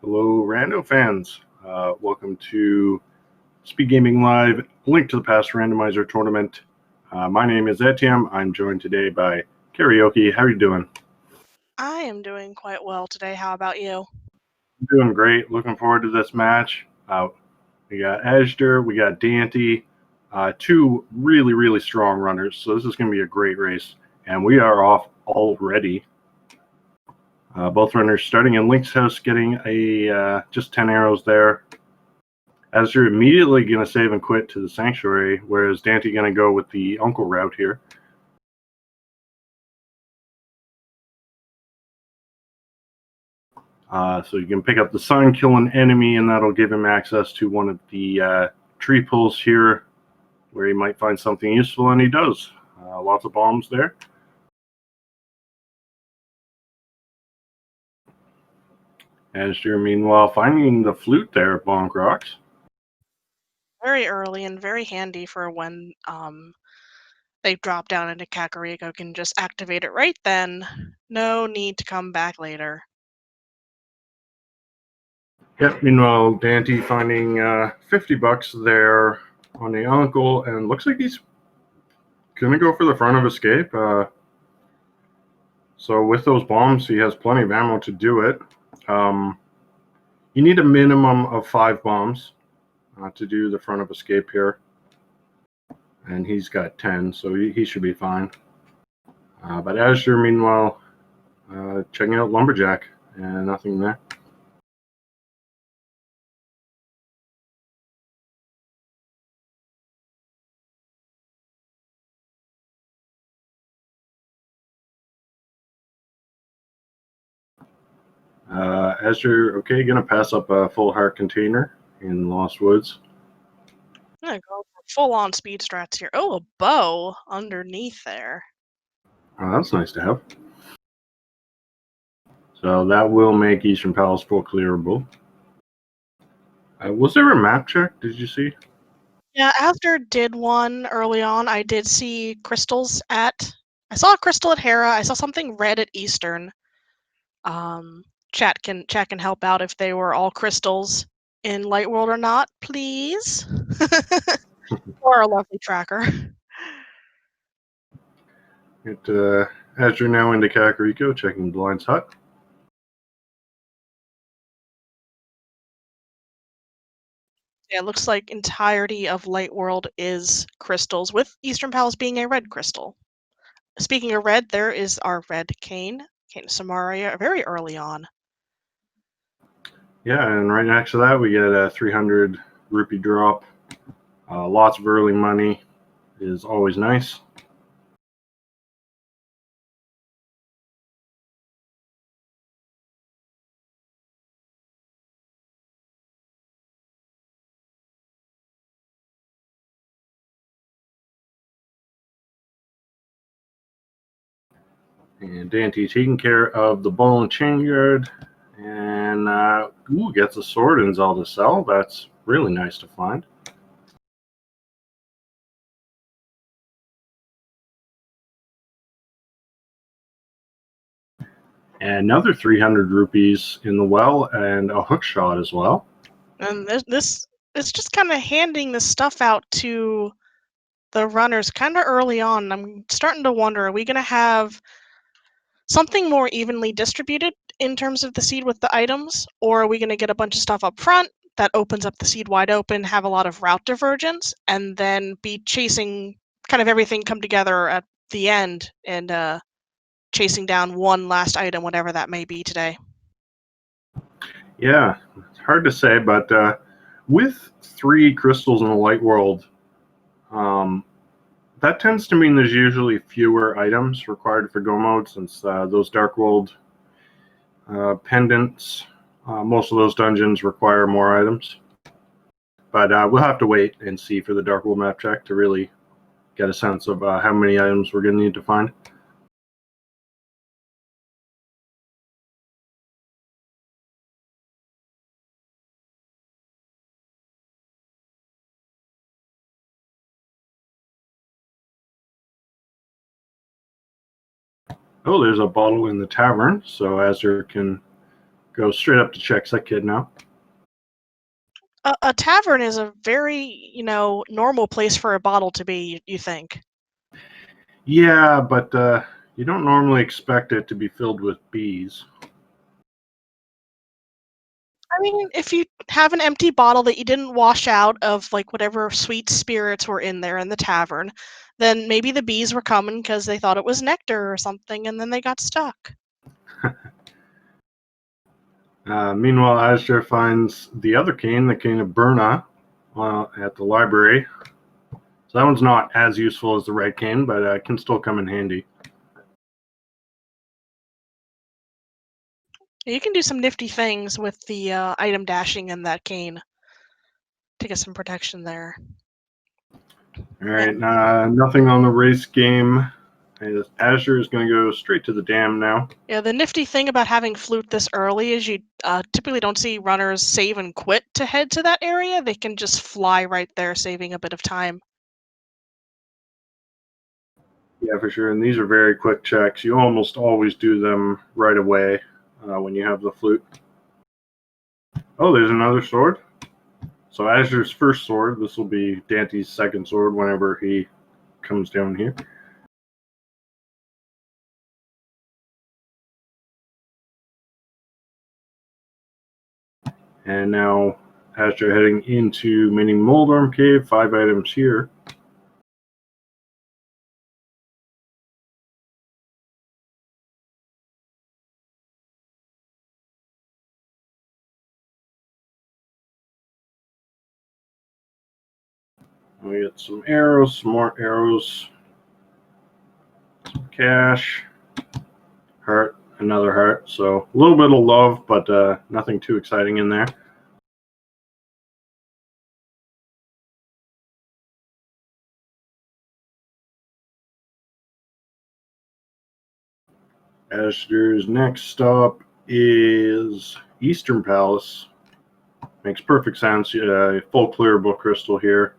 Hello, Rando fans. Welcome to SpeedGaming Live, link to the Past Randomizer tournament. My name is Etienne. I'm joined today by Karaoke. How are you doing? I am doing quite well today. How about you? I'm doing great. Looking forward to this match. We got azder, we got daaanty, two really strong runners. So this is going to be a great race. And we are off already. Both runners starting in Link's house, getting a just 10 arrows there. Azder immediately going to save and quit to the Sanctuary, whereas daaanty going to go with the Uncle route here. So you can pick up the Sun, kill an enemy, and that'll give him access to one of the tree pulls here, where he might find something useful, and he does. Lots of bombs there. Azder, meanwhile, finding the flute there at Bonk Rocks. Very early and very handy for when they drop down into Kakariko. Can just activate it right then. No need to come back later. Yep, meanwhile, daaanty finding $50 there on the Uncle, and looks like he's going to go for the front of escape. So with those bombs, he has plenty of ammo to do it. You need a minimum of 5 bombs to do the front of escape here. And he's got 10, so he should be fine. But azder, meanwhile, checking out Lumberjack, and nothing there. Azder, okay, gonna pass up a full heart container in Lost Woods. I'm gonna go for full-on speed strats here. Oh, a bow underneath there. Oh, that's nice to have. So that will make Eastern Palace full clearable. Was there a map check? Did you see? Yeah, after did one early on, I did see crystals at. I saw a crystal at Hera. I saw something red at Eastern. Chat can help out if they were all crystals in Light World or not, please. Or a lovely tracker. Azder now into Kakariko, checking Blind's hut. Yeah, it looks like entirety of Light World is crystals, with Eastern Palace being a red crystal. Speaking of red, there is our red Kane Samaria, very early on. Yeah, and right next to that, we get a 300 rupee drop. Lots of early money is always nice. And daaanty taking care of the ball and chain guard. And gets a sword in Zelda Cell. That's really nice to find. And another 300 rupees in the well, and a hook shot as well. And this is just kind of handing the stuff out to the runners kind of early on. I'm starting to wonder, are we going to have something more evenly distributed in terms of the seed with the items, or are we going to get a bunch of stuff up front that opens up the seed wide open, have a lot of route divergence, and then be chasing kind of everything come together at the end and chasing down one last item, whatever that may be today? Yeah, it's hard to say, but with 3 crystals in the light world, that tends to mean there's usually fewer items required for go mode, since those dark world pendants, most of those dungeons require more items. But we'll have to wait and see for the dark world map check to really get a sense of how many items we're going to need to find. Oh, there's a bottle in the tavern, so azder can go straight up to checks that kid now. A tavern is a very, normal place for a bottle to be, you think? Yeah, but you don't normally expect it to be filled with bees. I mean, if you have an empty bottle that you didn't wash out of, like, whatever sweet spirits were in there in the tavern, then maybe the bees were coming because they thought it was nectar or something, and then they got stuck. Meanwhile, azder finds the other cane, the cane of Berna, at the library. So that one's not as useful as the red cane, but it can still come in handy. You can do some nifty things with the item dashing in that cane to get some protection there. All right, nothing on the race game. azder is going to go straight to the dam now. Yeah, the nifty thing about having flute this early is you typically don't see runners save and quit to head to that area. They can just fly right there, saving a bit of time. Yeah, for sure. And these are very quick checks. You almost always do them right away when you have the flute. Oh, there's another sword. So azder's first sword. This will be Dante's second sword whenever he comes down here. And now azder heading into Mini Moldarm Cave. 5 items here. We get some arrows, some more arrows, some cash, heart, another heart. So a little bit of love, but nothing too exciting in there. azder's next stop is Eastern Palace. Makes perfect sense. Full clear book crystal here.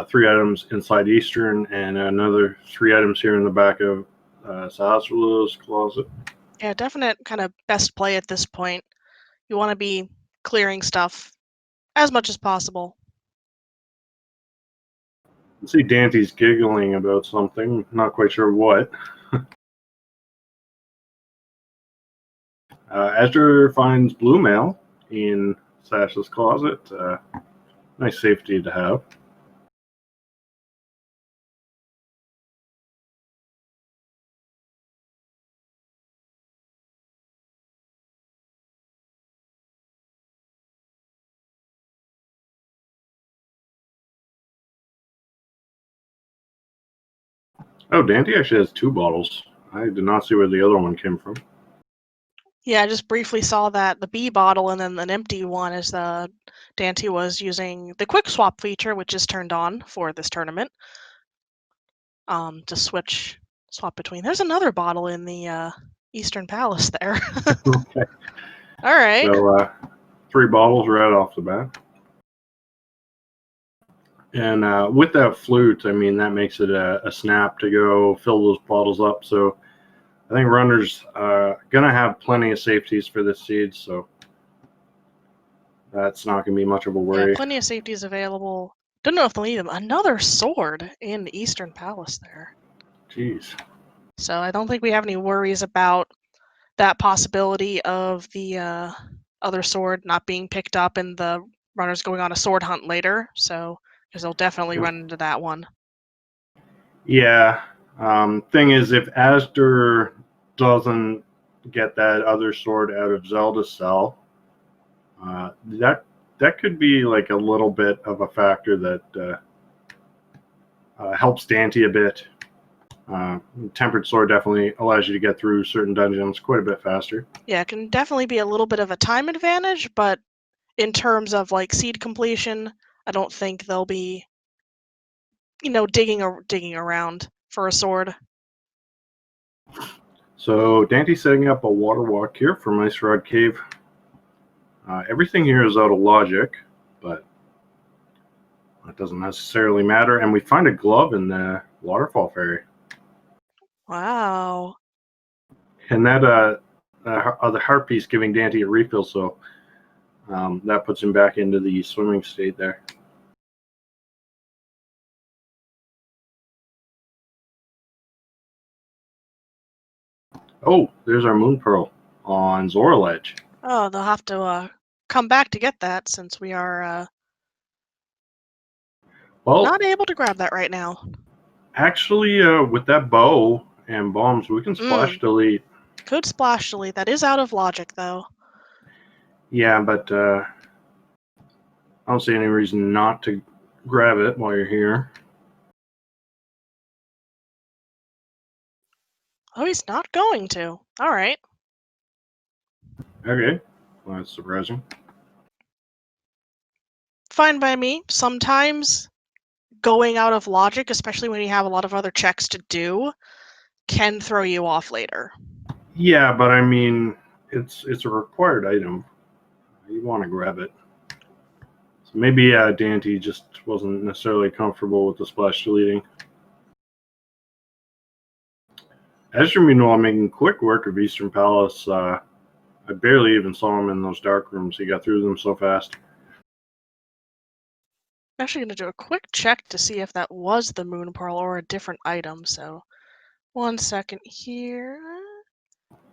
3 items inside Eastern, and another 3 items here in the back of Sahasrah's closet. Yeah, definite kind of best play at this point. You want to be clearing stuff as much as possible. You see Dante's giggling about something. Not quite sure what. azder finds blue mail in Sasha's closet. Nice safety to have. Oh, Dante actually has 2 bottles. I did not see where the other one came from. Yeah, I just briefly saw that the B bottle and then an empty one as the Dante was using the quick swap feature, which is turned on for this tournament. To swap between. There's another bottle in the Eastern Palace there. Okay. All right. So 3 bottles right off the bat. And with that flute, I mean, that makes it a snap to go fill those bottles up. So I think runners are going to have plenty of safeties for this seed. So that's not going to be much of a worry. Yeah, plenty of safeties available. Don't know if they'll need them. Another sword in the Eastern Palace there. Jeez. So I don't think we have any worries about that possibility of the other sword not being picked up and the runners going on a sword hunt later. So, because they'll definitely run into that one. Yeah. Thing is, if azder doesn't get that other sword out of Zelda's cell, that could be like a little bit of a factor that helps Dante a bit. Tempered sword definitely allows you to get through certain dungeons quite a bit faster. Yeah, it can definitely be a little bit of a time advantage, but in terms of like seed completion, I don't think they'll be, digging around for a sword. So Dante's setting up a water walk here from Ice Rod Cave. Everything here is out of logic, but that doesn't necessarily matter. And we find a glove in the waterfall fairy. Wow. And that the heart piece giving Daaanty a refill, so that puts him back into the swimming state there. Oh, there's our Moon Pearl on Zora Ledge. Oh, they'll have to come back to get that since we are not able to grab that right now. Actually, with that bow and bombs, we can splash delete. Could splash delete. That is out of logic, though. Yeah, but I don't see any reason not to grab it while you're here. Oh, he's not going to. All right. Okay, well, that's surprising. Fine by me. Sometimes going out of logic, especially when you have a lot of other checks to do, can throw you off later. Yeah, but I mean, it's a required item. You want to grab it. So maybe Daaanty just wasn't necessarily comfortable with the splash deleting. Azder, meanwhile, making quick work of Eastern Palace. I barely even saw him in those dark rooms. He got through them so fast. I'm actually going to do a quick check to see if that was the Moon Pearl or a different item, so 1 second here.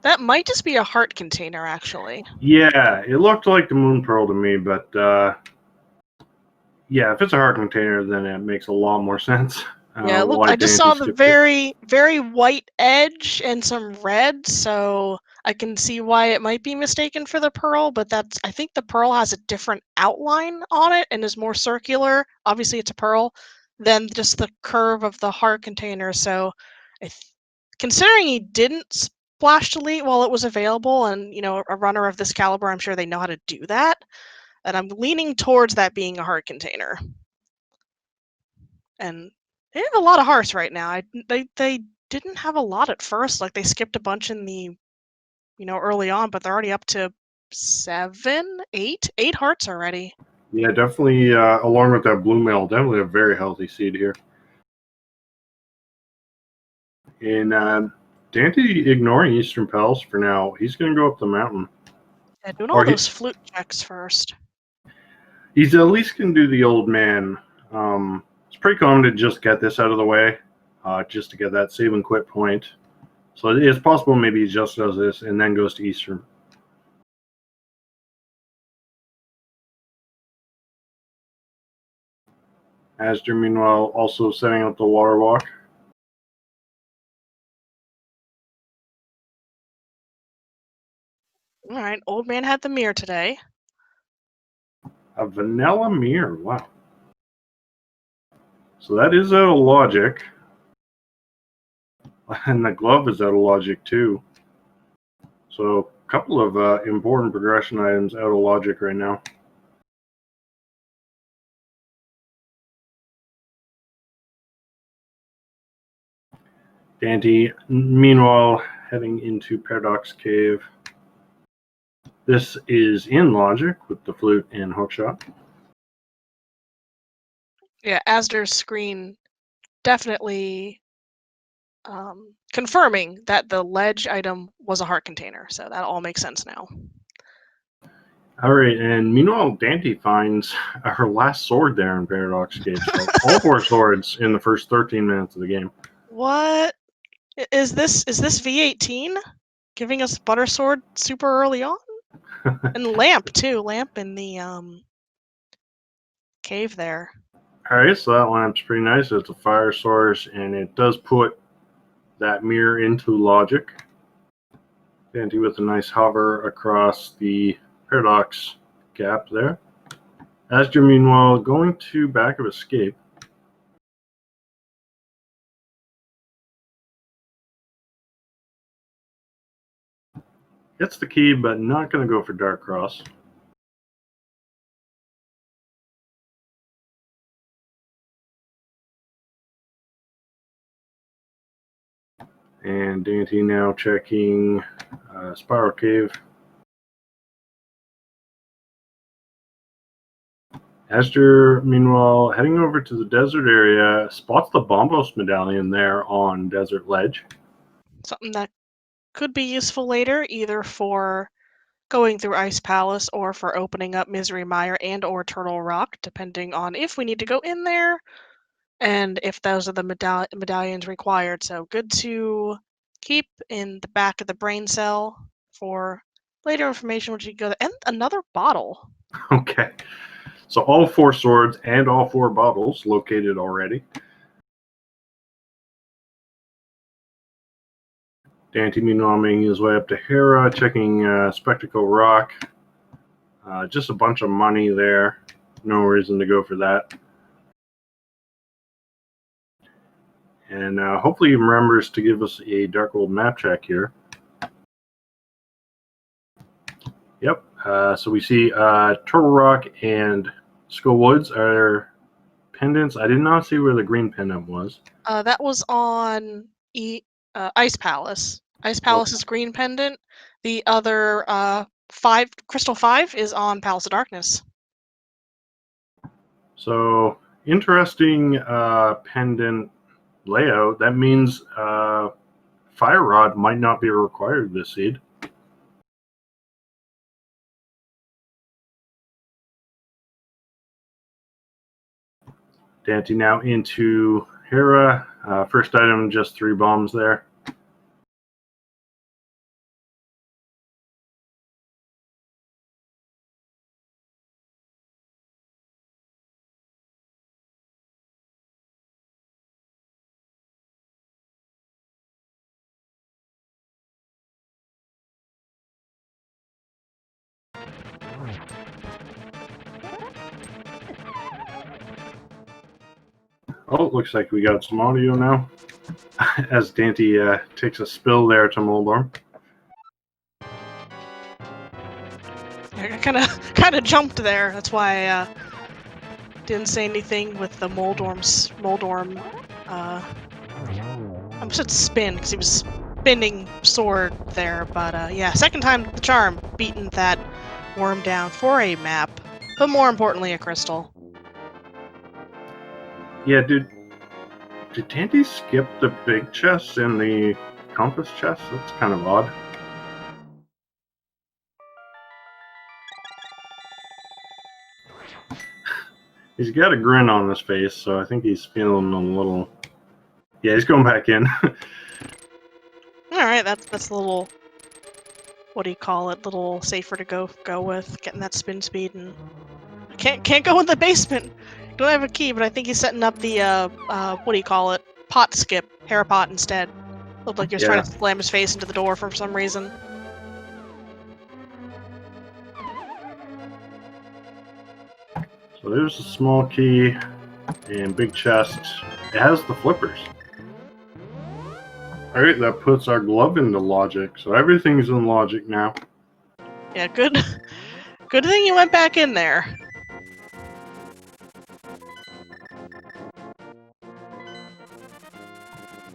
That might just be a heart container, actually. Yeah, it looked like the Moon Pearl to me, but yeah, if it's a heart container, then it makes a lot more sense. Yeah, look, I just saw the very, very white edge and some red, so I can see why it might be mistaken for the pearl, but I think the pearl has a different outline on it and is more circular. Obviously, it's a pearl than just the curve of the heart container, so considering he didn't splash delete while it was available, and, you know, a runner of this caliber, I'm sure they know how to do that, and I'm leaning towards that being a heart container. And they have a lot of hearts right now. They didn't have a lot at first. Like, they skipped a bunch in the, you know, early on, but they're already up to 7, 8 hearts already. Yeah, definitely. Along with that blue mail, definitely a very healthy seed here. And Daaanty ignoring Eastern Palace for now. He's going to go up the mountain. Yeah, doing all those flute checks first. He's at least going to do the old man. It's pretty common to just get this out of the way, just to get that save and quit point. So it's possible maybe he just does this and then goes to Eastern. Azder, meanwhile, also setting up the water walk. All right, old man had the mirror today. A vanilla mirror, wow. So that is out of logic. And the glove is out of logic too. So a couple of important progression items out of logic right now. Daaanty, meanwhile, heading into Paradox Cave. This is in logic with the flute and hookshot. Yeah, Azder's screen definitely confirming that the ledge item was a heart container, so that all makes sense now. All right, and meanwhile, Daaanty finds her last sword there in Paradox Cave. So all 4 swords in the first 13 minutes of the game. What is this? Is this V18 giving us butter sword super early on? And lamp too. Lamp in the cave there. All right, so that lamp's pretty nice. It's a fire source, and it does put that mirror into logic. Daaanty with a nice hover across the paradox gap there. Azder, meanwhile, going to back of escape. Gets the key, but not going to go for Dark Cross. And Daaanty now checking Spiral Cave. Azder, meanwhile, heading over to the desert area, spots the Bombos medallion there on Desert Ledge. Something that could be useful later, either for going through Ice Palace or for opening up Misery Mire and or Turtle Rock, depending on if we need to go in there and if those are the medallions required. So good to keep in the back of the brain cell for later information once you go there. And another bottle. Okay. So all 4 swords and all 4 bottles located already. Daaanty meanwhile making his way up to Hera, checking Spectacle Rock. Just a bunch of money there. No reason to go for that. And hopefully he remembers to give us a Dark Gold map check here. Yep. So we see Turtle Rock and Skull Woods are pendants. I did not see where the green pendant was. That was on Ice Palace. Ice Palace's green pendant. The other Crystal 5 is on Palace of Darkness. So interesting pendant layout. That means Fire Rod might not be required this seed. Daaanty now into Hera. First item, just 3 bombs there. Oh, looks like we got some audio now. As Daaanty takes a spill there to Moldorm. I kind of jumped there. That's why I didn't say anything with the Moldorm. I said spin because he was spinning sword there. But yeah, second time the charm, beating that worm down for a map, but more importantly, a crystal. Yeah, did Daaanty skip the big chest and the compass chest? That's kind of odd. He's got a grin on his face, so I think he's feeling a little... Yeah, he's going back in. Alright, that's a little... What do you call it? A little safer to go with, getting that spin speed. And can't go in the basement! Don't have a key, but I think he's setting up the, what do you call it? Pot skip. Hera pot instead. Looked like he was trying to slam his face into the door for some reason. So there's a small key and big chest. It has the flippers. Alright, that puts our glove into logic. So everything's in logic now. Yeah, good thing you went back in there.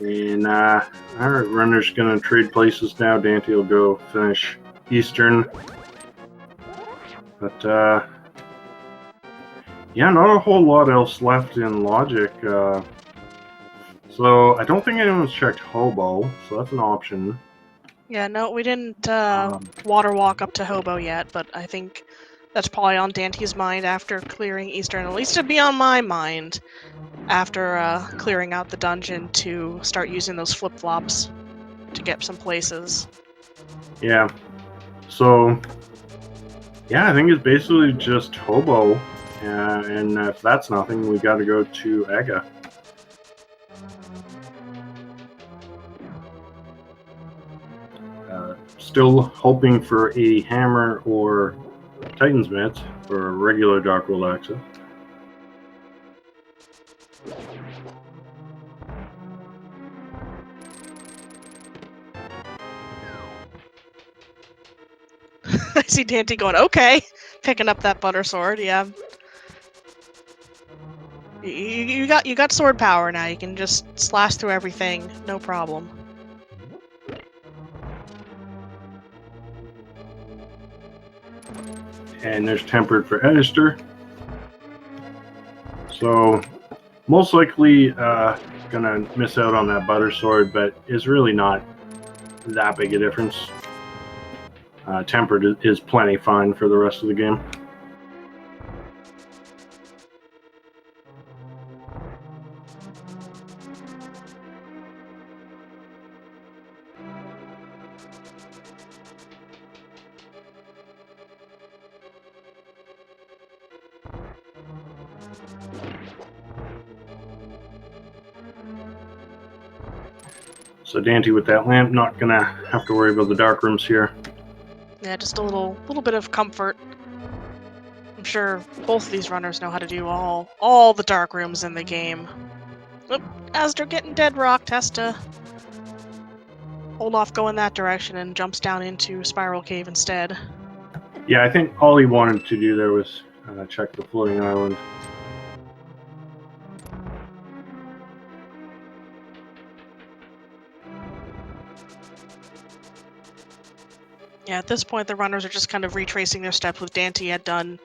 And alright, runner's gonna trade places now. Daaanty will go finish Eastern. But yeah, not a whole lot else left in logic. So I don't think anyone's checked Hobo, so that's an option. Yeah, no, we didn't water walk up to Hobo yet, but I think that's probably on Dante's mind after clearing Eastern. At least it'd be on my mind after clearing out the dungeon to start using those flip-flops to get some places. Yeah. So, yeah, I think it's basically just Hobo. And if that's nothing, we got to go to Aga. Still hoping for a hammer or Titan's Mitts for regular Dark World access. I see Dante going, okay, picking up that butter sword. Yeah, you got sword power now. You can just slash through everything, no problem. And there's tempered for azder. So most likely gonna miss out on that butter sword, but is really not that big a difference. Tempered is plenty fine for the rest of the game. So daaanty with that lamp, not gonna have to worry about the dark rooms here. Yeah, just a little bit of comfort. I'm sure both of these runners know how to do all the dark rooms in the game. Oop, azder getting dead rocked, has to hold off going that direction and jumps down into Spiral Cave instead. Yeah, I think all he wanted to do there was check the floating island. Yeah, at this point the runners are just kind of retracing their steps. With daaanty had done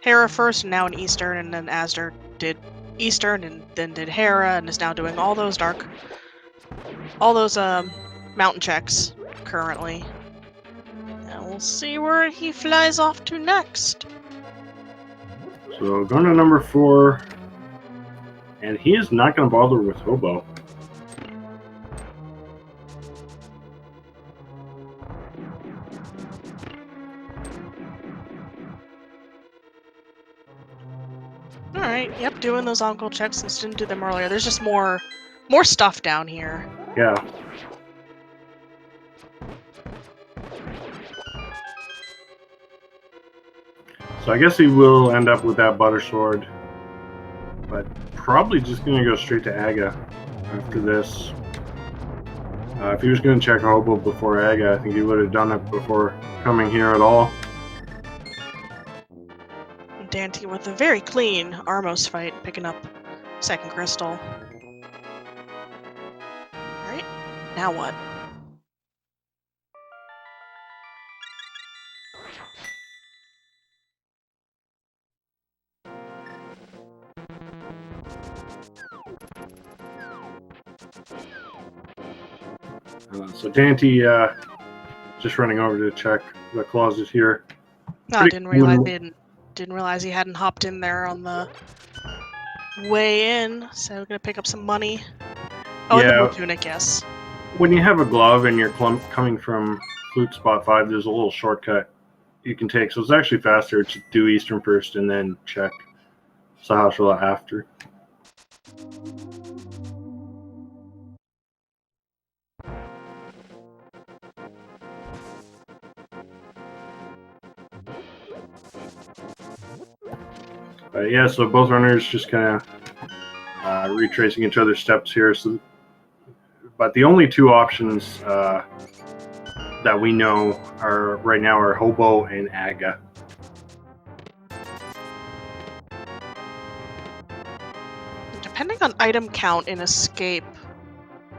Hera first, and now an Eastern, and then azder did Eastern, and then did Hera, and is now doing all those mountain checks currently. And we'll see where he flies off to next. So going to number 4, and he is not going to bother with Hobo. Alright, yep, doing those on-goal checks since didn't do them earlier. There's just more stuff down here. Yeah. So I guess he will end up with that butter sword, but probably just going to go straight to Aga after this. If he was going to check Hobo before Aga, I think he would have done it before coming here at all. daaanty with a very clean Armos fight, picking up second crystal. Alright, now what? So daaanty just running over to check the closet here. No, I didn't realize he hadn't hopped in there on the way in, so we're gonna pick up some money. Oh, yeah. And the blue tunic, yes. When you have a glove and you're coming from Fluke Spot 5, there's a little shortcut you can take. So it's actually faster to do Eastern first and then check Sahasrahla after. Yeah, so both runners just kind of retracing each other's steps here. So, but the only two options that we know are right now are Hobo and Aga. Depending on item count in Escape,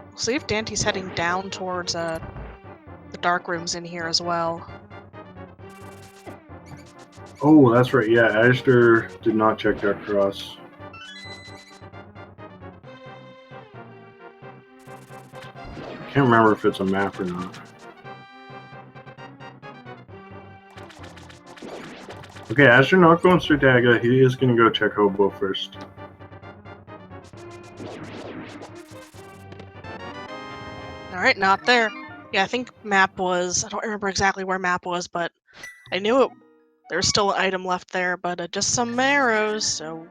we'll see if daaanty's heading down towards the dark rooms in here as well. Oh, that's right. Yeah, azder did not check Dark Cross. Can't remember if it's a map or not. Okay, azder not going straight to Aga. He is going to go check Hobo first. Alright, not there. Yeah, I think map was... I don't remember exactly where map was, but I knew it. There was still an item left there, but just some arrows, so...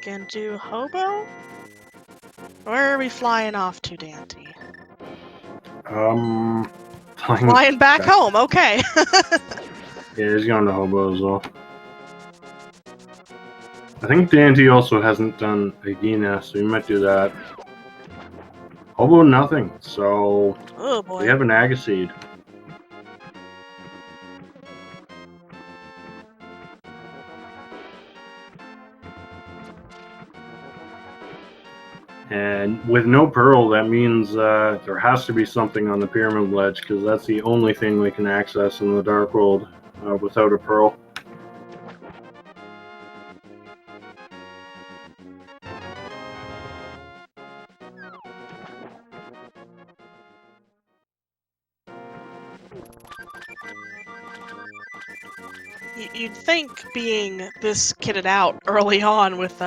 Gonna do Hobo? Where are we flying off to, daaanty? Flying back home, okay. Yeah, he's going to Hobo as well. I think daaanty also hasn't done Agina, so he might do that. Hobo, nothing. So oh boy. We have an Agaseed. And with no pearl, that means there has to be something on the pyramid ledge, because that's the only thing we can access in the Dark World without a pearl. You'd think being this kitted out early on with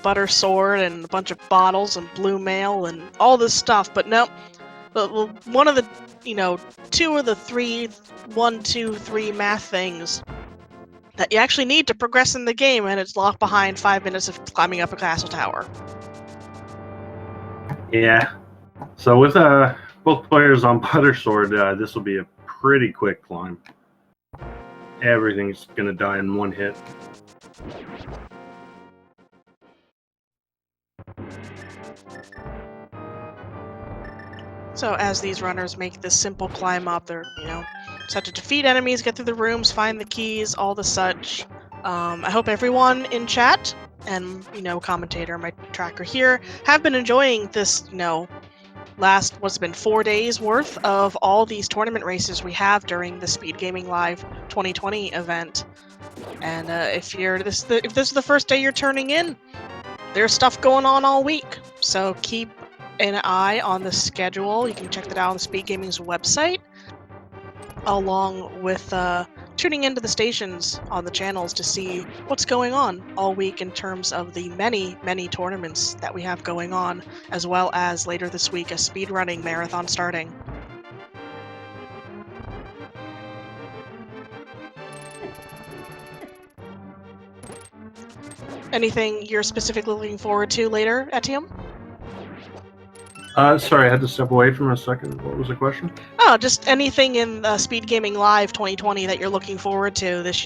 butter sword and a bunch of bottles and blue mail and all this stuff, but no. One of the, two of the three, 1, 2, 3 math things that you actually need to progress in the game, and it's locked behind 5 minutes of climbing up a castle tower. Yeah. So with both players on butter sword, this will be a pretty quick climb. Everything's gonna die in one hit. So as these runners make this simple climb up, they're, set to defeat enemies, get through the rooms, find the keys, all the such. I hope everyone in chat and, commentator, my tracker here, have been enjoying this, last, what's been 4 days worth of all these tournament races we have during the SpeedGaming Live 2020 event. And if this is the first day you're turning in, there's stuff going on all week. So keep an eye on the schedule. You can check that out on the SpeedGaming's website, along with tuning into the stations on the channels to see what's going on all week in terms of the many, many tournaments that we have going on, as well as later this week a speedrunning marathon starting. Anything you're specifically looking forward to later, Etium? Sorry, I had to step away for a second. What was the question? Oh, just anything in SpeedGaming Live 2020 that you're looking forward to this,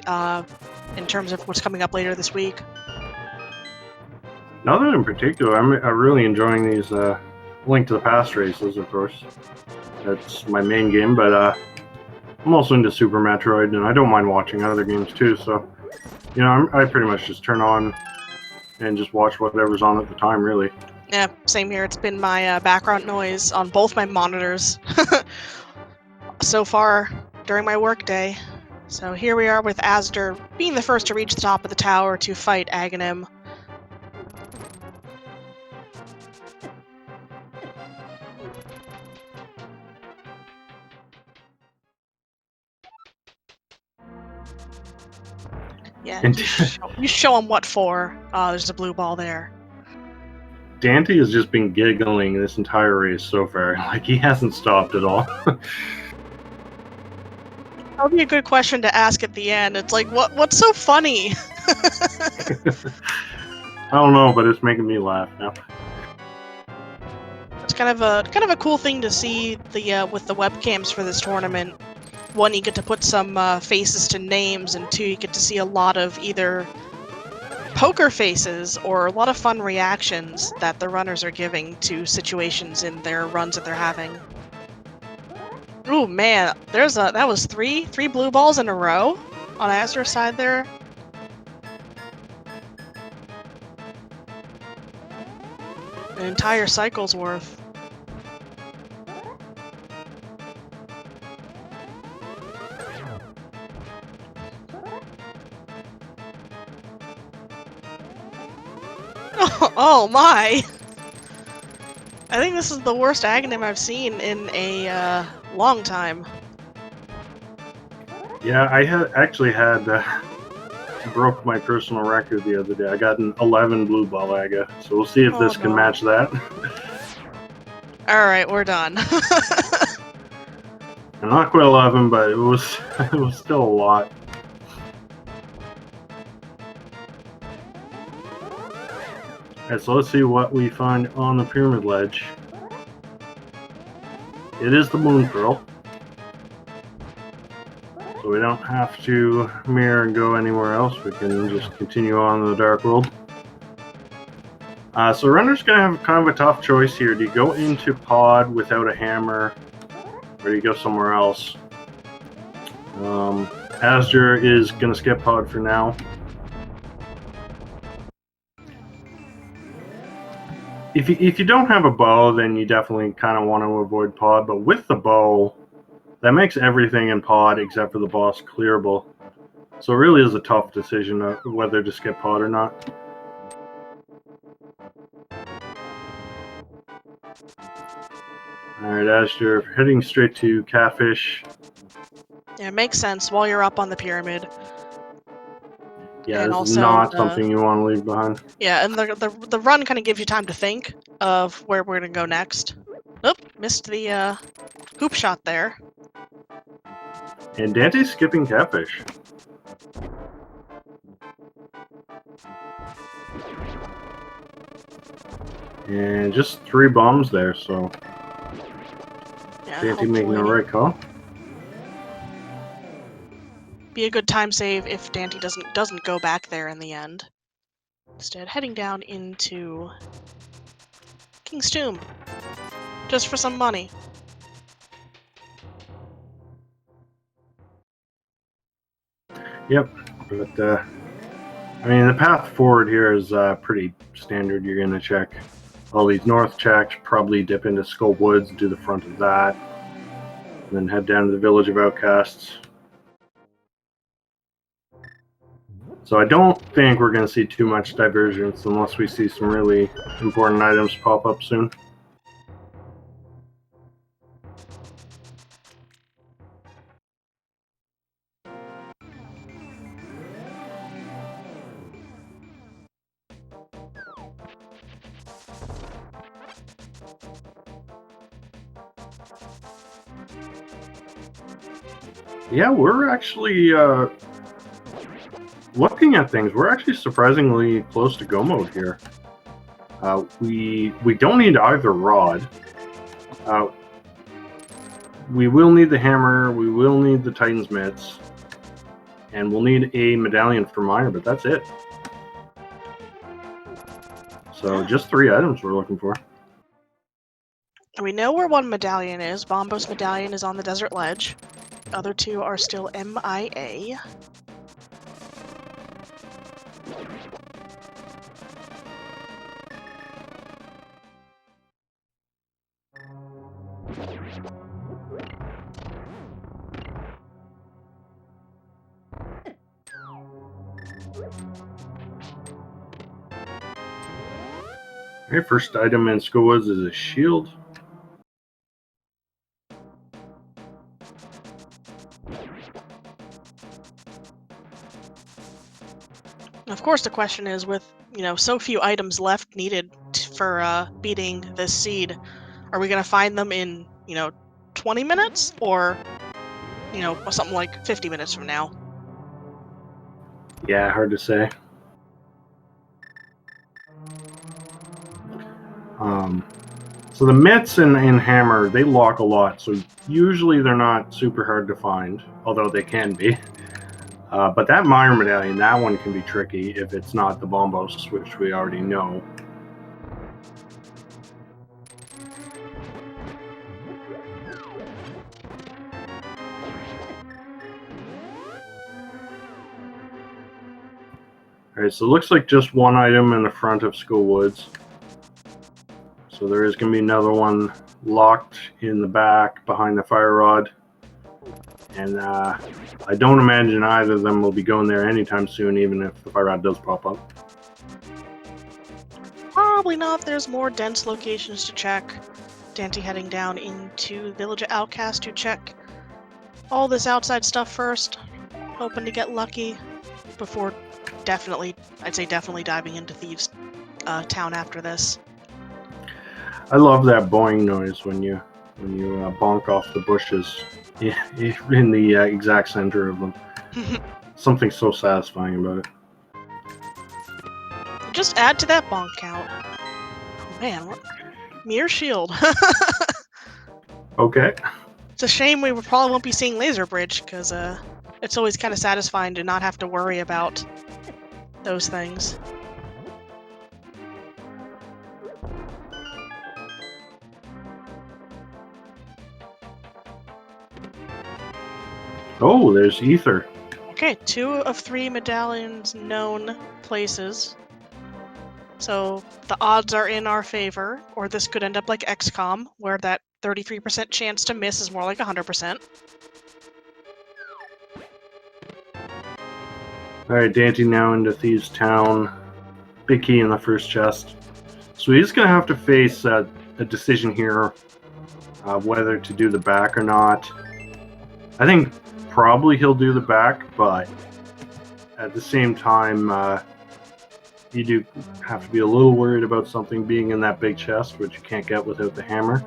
in terms of what's coming up later this week. Nothing in particular. I'm really enjoying these Link to the Past races, of course. That's my main game, but I'm also into Super Metroid, and I don't mind watching other games too. So, I pretty much just turn on and just watch whatever's on at the time, really. Yeah, same here. It's been my background noise on both my monitors so far during my workday. So here we are with Azder being the first to reach the top of the tower to fight Aghanim. Yeah, you show him what for. There's a blue ball there. Daaanty has just been giggling this entire race so far. Like, he hasn't stopped at all. That'll be a good question to ask at the end. It's like, what's so funny? I don't know, but it's making me laugh now. It's kind of a cool thing to see with the webcams for this tournament. One, you get to put some faces to names, and two, you get to see a lot of either poker faces or a lot of fun reactions that the runners are giving to situations in their runs that they're having. Ooh, man, that was three blue balls in a row on Azder's side there. An entire cycle's worth. Oh my! I think this is the worst Aghanim I've seen in a long time. Yeah, I actually had broke my personal record the other day. I got an 11 blue ball Aga, so we'll see if this can match that. Alright, we're done. I'm not quite 11, but it was still a lot. Alright, so let's see what we find on the pyramid ledge. It is the moon pearl. So we don't have to mirror and go anywhere else. We can just continue on in the dark world. So runner's going to have kind of a tough choice here. Do you go into pod without a hammer, or do you go somewhere else? Azder is going to skip pod for now. If you don't have a bow, then you definitely kind of want to avoid pod. But with the bow, that makes everything in pod except for the boss clearable. So it really is a tough decision of whether to skip pod or not. Alright, azder, heading straight to catfish. Yeah, it makes sense while you're up on the pyramid. Yeah, And this also is not something you want to leave behind. Yeah, and the run kind of gives you time to think of where we're gonna go next. Oop, missed the hoop shot there. And Dante's skipping catfish. And just 3 bombs there, so Yeah, Dante making the hopefully right call. be a good time save if Dante doesn't go back there in the end. Instead, heading down into King's Tomb, just for some money. Yep, but I mean the path forward here is pretty standard. You're gonna check all these north checks, probably dip into Skull Woods, do the front of that, and then head down to the Village of Outcasts. So I don't think we're going to see too much divergence unless we see some really important items pop up soon. Yeah, we're actually looking at things. We're actually surprisingly close to go mode here. We don't need either rod. We will need the hammer. We will need the Titan's mitts, and we'll need a medallion for Mire. But that's it. So just 3 items we're looking for. We know where one medallion is. Bombo's medallion is on the desert ledge. The other 2 are still MIA. Okay, first item in Skull Woods is a shield. Of course, the question is, with so few items left needed for beating this seed, are we gonna find them in 20 minutes or something like 50 minutes from now? Yeah, hard to say. So the mitts and hammer, they lock a lot, so usually they're not super hard to find, although they can be. But that Mire medallion, that one can be tricky if it's not the Bombos, which we already know. Alright, so it looks like just one item in the front of Skull Woods. So there is going to be another one locked in the back behind the fire rod. And I don't imagine either of them will be going there anytime soon, even if the fire rod does pop up. Probably not. There's more dense locations to check. Dante heading down into Village of Outcast to check all this outside stuff first, hoping to get lucky before I'd say definitely diving into Thieves' Town after this. I love that boing noise when you bonk off the bushes in the exact center of them. Something so satisfying about it. Just add to that bonk count. Oh man, mere shield. Okay. It's a shame we probably won't be seeing Laser Bridge, because it's always kind of satisfying to not have to worry about those things. Oh, there's Ether. Okay, 2 of 3 medallions known places. So the odds are in our favor, or this could end up like XCOM, where that 33% chance to miss is more like 100%. Alright, Dante now into Thieves' Town. Big key in the first chest. So he's going to have to face a decision here. whether to do the back or not. I think probably he'll do the back, but at the same time, you do have to be a little worried about something being in that big chest, which you can't get without the hammer.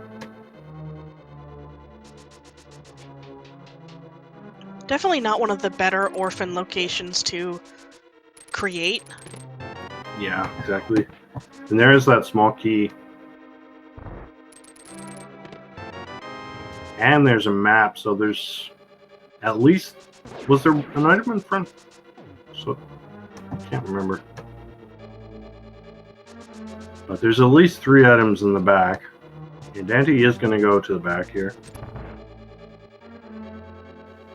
Definitely not one of the better orphan locations to create. Yeah, exactly. And there is that small key. And there's a map, so there's at least... Was there an item in front? So, I can't remember. But there's at least 3 items in the back. And daaanty is going to go to the back here.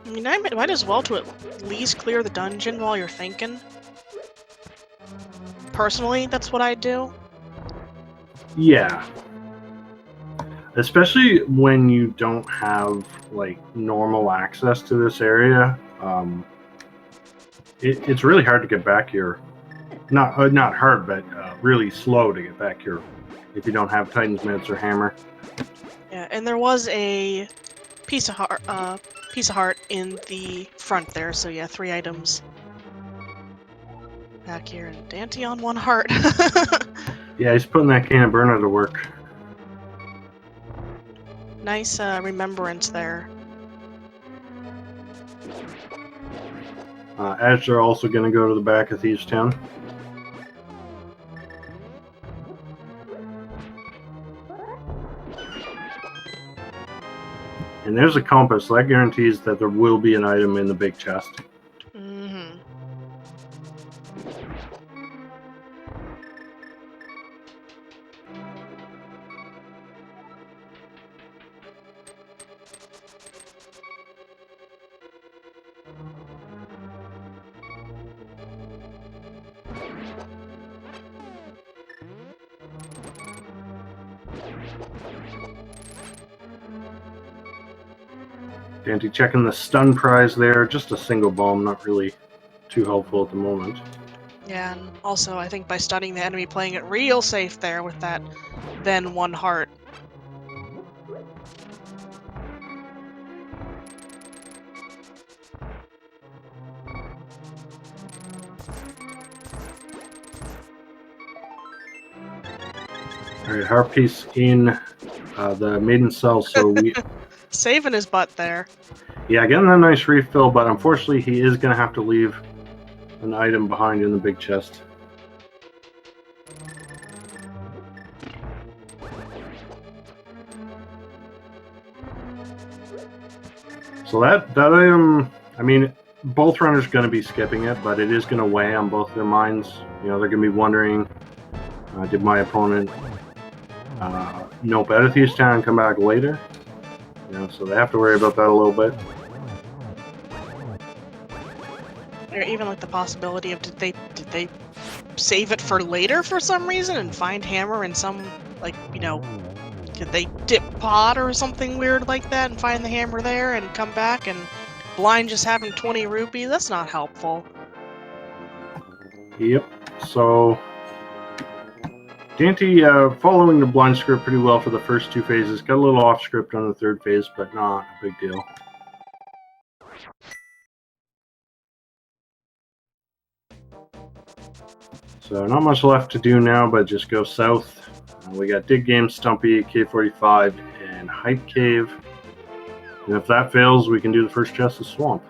I mean, I might as well to at least clear the dungeon while you're thinking. Personally, that's what I'd do. Yeah. Especially when you don't have, like, normal access to this area. It's really hard to get back here. Not hard, but really slow to get back here if you don't have Titan's Mitts or Hammer. Yeah, and there was a piece of heart in the front there, so yeah, 3 items back here, and daaanty on 1 heart. Yeah, he's putting that can of burner to work. Nice remembrance there. Azder also going to go to the back of Thieves Town. And there's a compass, so that guarantees that there will be an item in the big chest. Mm-hmm. daaanty checking the stun prize there. Just a single bomb, not really too helpful at the moment. Yeah, and also I think by stunning the enemy, playing it real safe there with that then 1 heart. Alright, heart piece in the maiden cell, so we... Saving his butt there. Yeah, getting a nice refill, but unfortunately he is going to have to leave an item behind in the big chest. So that item, I mean, both runners are going to be skipping it, but it is going to weigh on both their minds. You know, they're going to be wondering, did my opponent know better Thieves Town and come back later? You know, so they have to worry about that a little bit. Or even like the possibility of did they save it for later for some reason and find Hammer in some, like, you know, did they dip pod or something weird like that and find the Hammer there and come back and blind just having 20 rupees? That's not helpful. Yep. So daaanty following the blind script pretty well for the first 2 phases. Got a little off script on the 3rd phase, but not a big deal. So not much left to do now, but just go south. We got Dig Game, Stumpy, K45, and Hype Cave. And if that fails, we can do the first chest of Swamp.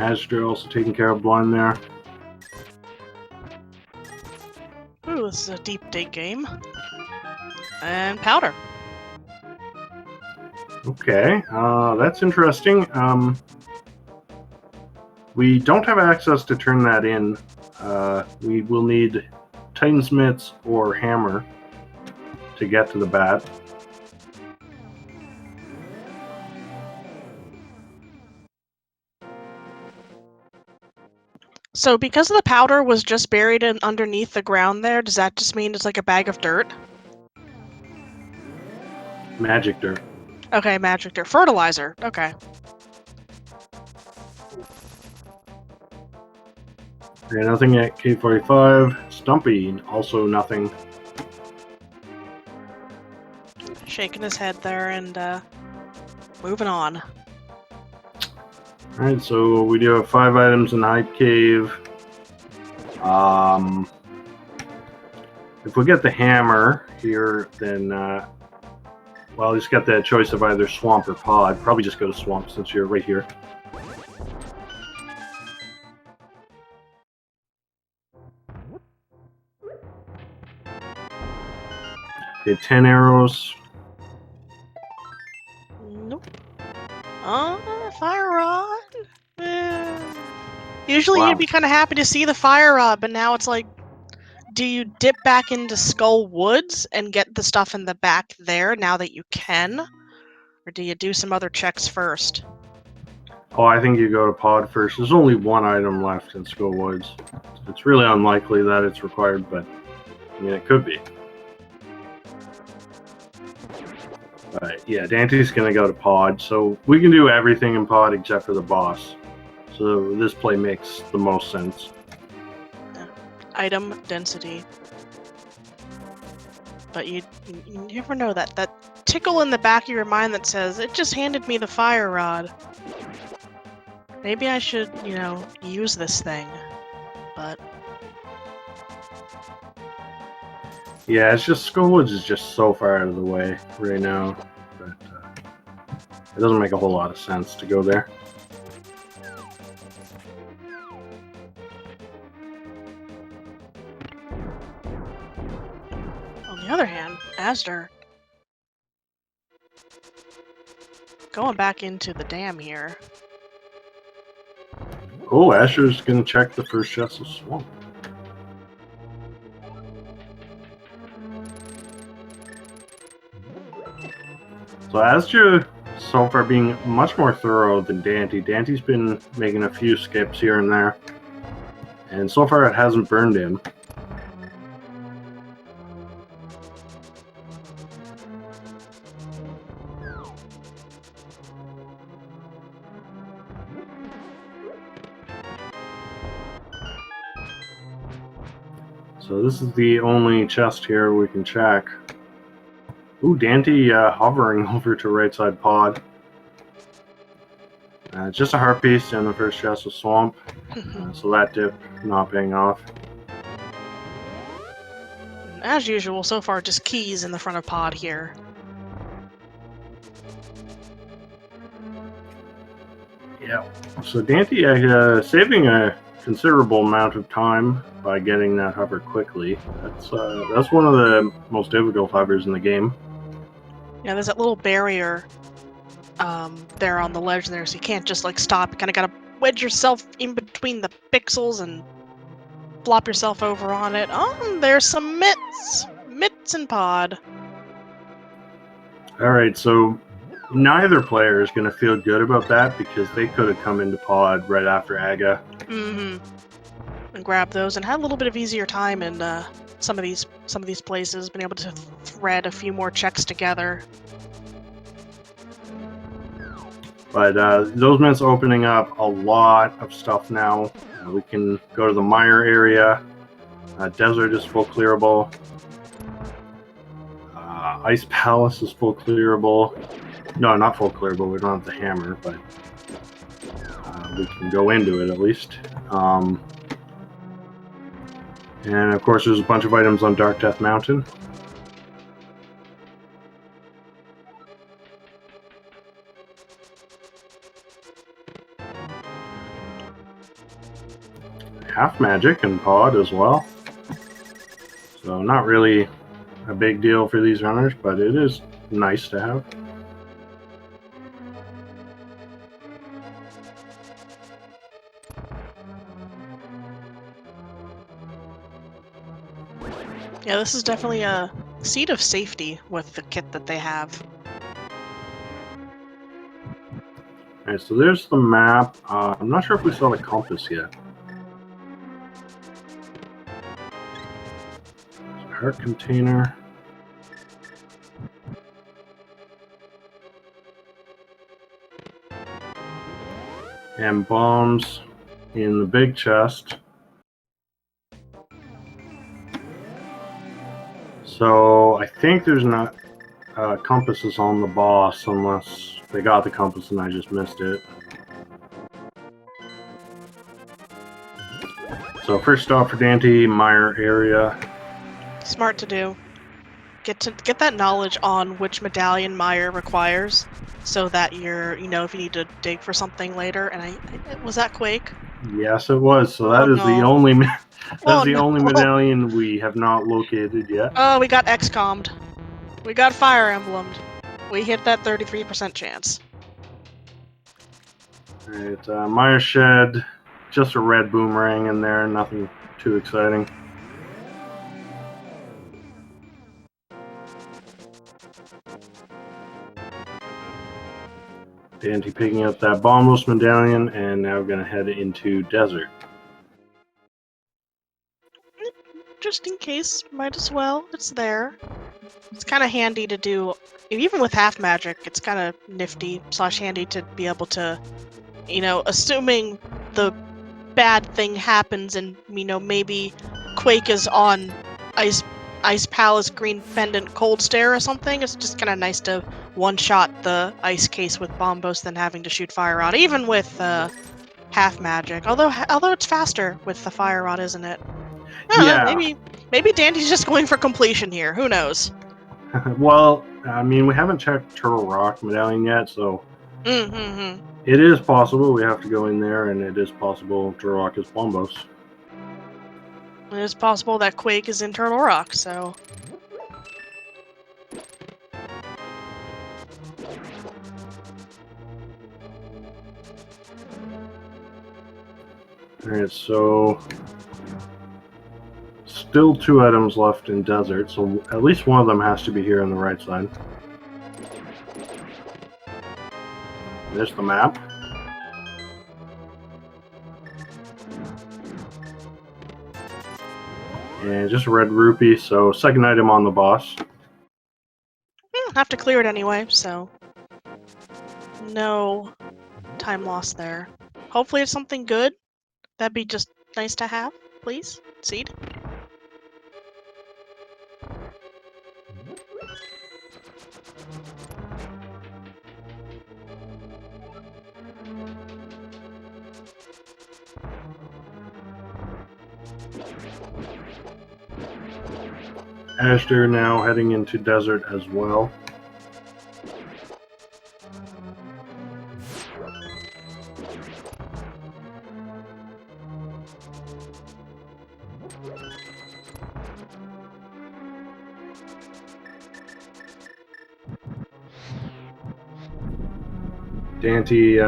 azder also taking care of blind there. Ooh, this is a deep dig game. And powder. Okay, that's interesting. We don't have access to turn that in. We will need Titan's Mitts or Hammer to get to the bat. So because the powder was just buried underneath the ground there, does that just mean it's like a bag of dirt? Magic dirt. Okay, magic dirt. Fertilizer. Okay. Okay, nothing at K45. Stumpy, also nothing. Shaking his head there and moving on. Alright, so we do have 5 items in the Hype Cave. If we get the hammer here, then, well, he's got the choice of either swamp or pod. Probably just go to swamp since you're right here. Okay, 10 arrows. Nope. Fire rod. Usually Wow. you'd be kind of happy to see the fire rod, but now it's like, do you dip back into Skull Woods and get the stuff in the back there now that you can? Or do you do some other checks first? Oh, I think you go to pod first. There's only 1 item left in Skull Woods. It's really unlikely that it's required, but I mean, it could be. But yeah, Dante's going to go to pod, so we can do everything in pod except for the boss. So this play makes the most sense. Item density. But you never know that tickle in the back of your mind that says, it just handed me the fire rod. Maybe I should, use this thing. But Yeah, it's just Skull Woods is just so far out of the way right now that it doesn't make a whole lot of sense to go there. on the other hand, azder. Going back into the dam here. Oh, Asher's going to check the first chest of swamp. So Azure so far being much more thorough than Dante. Dante's been making a few skips here and there, and so far it hasn't burned him. So this is the only chest here we can check. Ooh, Dante hovering over to right side pod. Just a heart piece in the first chest of swamp. So that dip not paying off. As usual, so far just keys in the front of pod here. Yeah. So Dante saving a considerable amount of time by getting that hover quickly. That's one of the most difficult hovers in the game. Yeah, there's that little barrier there on the ledge there, so you can't just like stop. You kind of gotta wedge yourself in between the pixels and flop yourself over on it. Oh, there's some mitts and pod. All right, so neither player is going to feel good about that because they could have come into pod right after Aga. Mm-hmm. And grab those and had a little bit of easier time in some of these places. Been able to thread a few more checks together. But those mints opening up a lot of stuff now. We can go to the mire area. Desert is full clearable. Ice Palace is full clearable. No, not full clearable. We don't have the hammer, but we can go into it at least. And of course, there's a bunch of items on Dark Death Mountain. Half magic and pod as well. So not really a big deal for these runners, but it is nice to have. Yeah, this is definitely a seat of safety with the kit that they have. Alright, so there's the map. I'm not sure if we saw the compass yet. cart container. And bombs in the big chest. So I think there's not compasses on the boss unless they got the compass and I just missed it. So first stop for daaanty, mire area. Smart to do. Get that knowledge on which medallion mire requires, so that you're, you know, if you need to dig for something later. And was that Quake? Yes, it was. So that is no. the only that's the no. only medallion we have not located yet. Oh, we got XCOM'd. We got Fire Emblemed. We hit that 33% chance. Alright, mire shed, just a red boomerang in there, nothing too exciting. daaanty picking up that bombless medallion, and now we're going to head into desert. Just in case, might as well. It's there. It's kind of handy to do, even with half magic, it's kind of nifty / handy to be able to, you know, assuming the bad thing happens and, you know, maybe Quake is on Ice Palace, Green Pendant, Cold Stare or something. It's just kind of nice to one-shot the ice case with Bombos than having to shoot Fire Rod, even with half magic. Although it's faster with the Fire Rod, isn't it? Yeah. Maybe daaanty's just going for completion here. Who knows? Well, I mean, we haven't checked Turtle Rock medallion yet, so Mm-hmm. it is possible we have to go in there, and it is possible Turtle Rock is Bombos. It is possible that Quake is in Turtle Rock, so... Alright, so still 2 items left in desert, so at least one of them has to be here on the right side. There's the map. And just a red rupee, so second item on the boss. Have to clear it anyway, so... no time lost there. Hopefully it's something good. That'd be just nice to have, please. Seed. azder now heading into desert as well. daaanty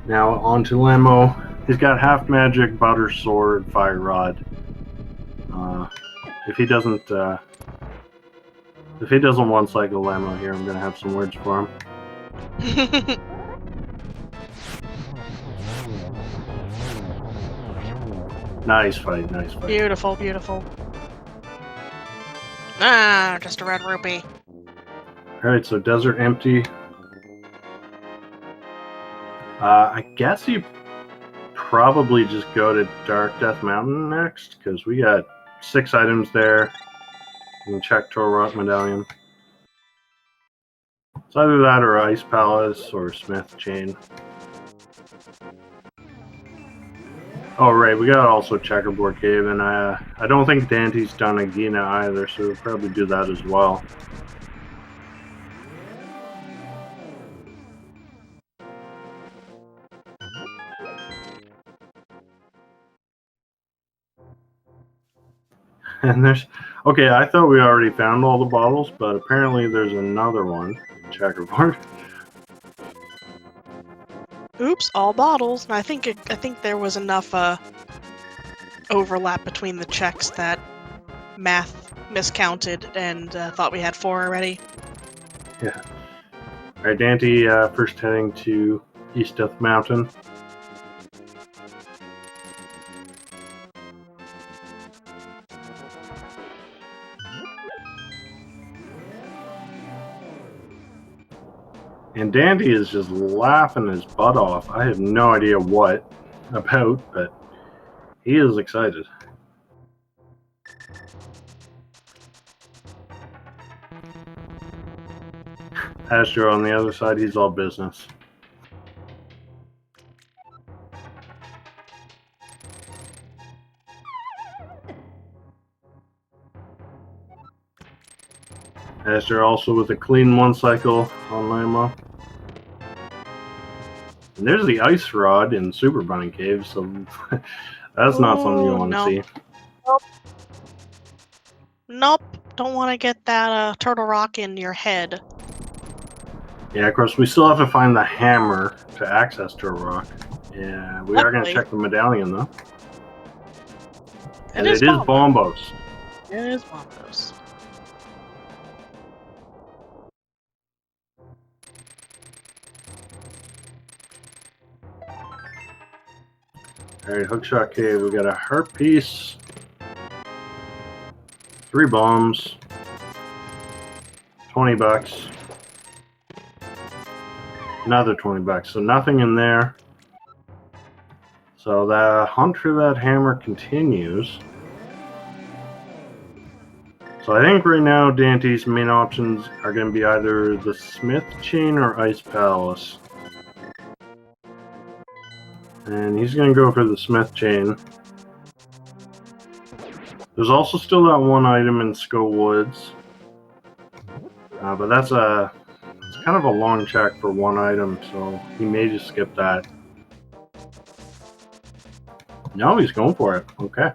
now onto Lamo. He's got half magic, butter sword, fire rod. If he doesn't one cycle Lamo here, I'm gonna have some words for him. Nice fight, nice fight. Beautiful, beautiful. Ah, just a red rupee. Alright, so desert empty. I guess you probably just go to Dark Death Mountain next, because we got 6 items there. You can check Turtle Rock medallion. It's either that or Ice Palace or Smith Chain. Oh right, we got also Checkerboard Cave, and I don't think daaanty's done Agina either, so we'll probably do that as well. And there's... okay, I thought we already found all the bottles, but apparently there's another one in Checkerboard. Oops, all bottles. And I think there was enough overlap between the checks that math miscounted and thought we had 4 already. Yeah. Alright, daaanty first heading to East Death Mountain. And Dandy is just laughing his butt off. I have no idea what about, but he is excited. Azder on the other side, he's all business. Azder also with a clean 1 cycle on Lamo. And there's the ice rod in Super Bunny Cave, so that's not something you want to see. Nope. Nope. Don't want to get that turtle rock in your head. Yeah, of course, we still have to find the hammer to access Turtle Rock. Yeah, we are going to check the medallion, though. And it is Bombos. It is Bombos. Alright, Hookshot Cave, we got a heart piece, 3 bombs, 20 bucks, another 20 bucks, so nothing in there. So the hunt for that hammer continues. So I think right now Dante's main options are going to be either the Smith Chain or Ice Palace. And he's going to go for the Smith Chain. There's also still that one item in Skull Woods. But that's it's kind of a long check for one item, so he may just skip that. No, he's going for it. Okay.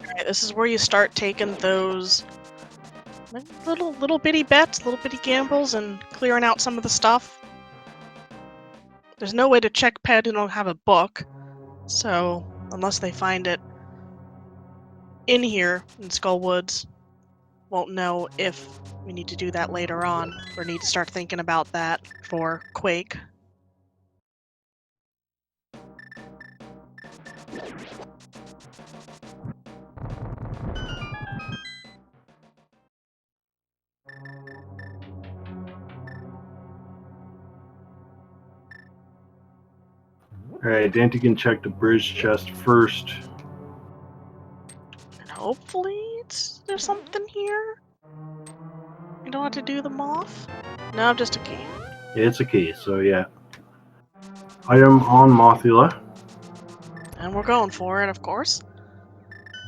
Alright, this is where you start taking those little bitty bets, little bitty gambles, and clearing out some of the stuff. There's no way to check ped and don't have a book, so unless they find it in here in Skull Woods, won't know if we need to do that later on, or need to start thinking about that for Quake. Alright, Dante can check the bridge chest first. And hopefully there's something here. You don't have to do them off? No, just a key. Yeah, it's a key, so yeah. Item on Mothula. And we're going for it, of course.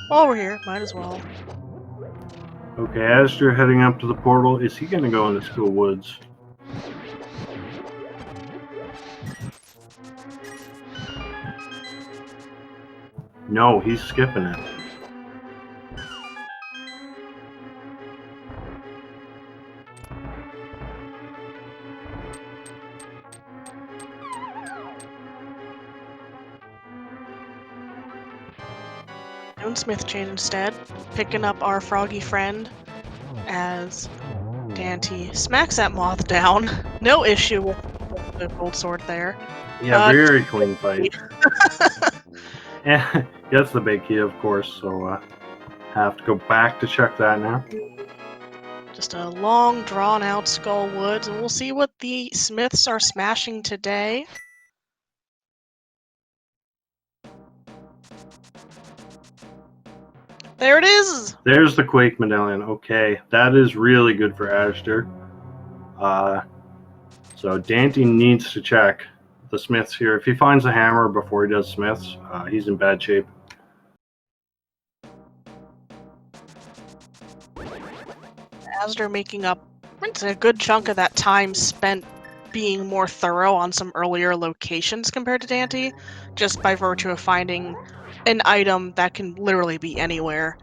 While we're here, might as well. Okay, Azder heading up to the portal. Is he going to go into Skull Woods? No, he's skipping it. Doing Smith Chain instead, picking up our froggy friend as Dante smacks that moth down. No issue with the gold sword there. Yeah, very clean fight. Yeah, gets the big key, of course, so have to go back to check that now. Just a long, drawn-out Skull Woods, and we'll see what the Smiths are smashing today. There it is! There's the Quake medallion. Okay, that is really good for Azder. So Dante needs to check the Smiths here. If he finds a hammer before he does Smiths, he's in bad shape. Azder making up a good chunk of that time spent being more thorough on some earlier locations compared to Dante, just by virtue of finding an item that can literally be anywhere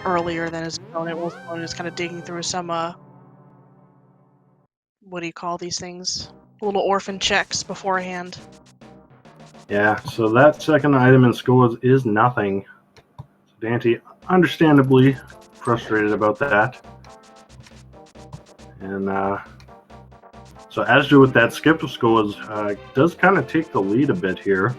earlier than his opponent was just kind of digging through some what do you call these things? Little orphan checks beforehand. Yeah, so that second item in Skull Woods is nothing. So Dante, understandably frustrated about that. And so Azder with that skip of Skull Woods does kind of take the lead a bit here.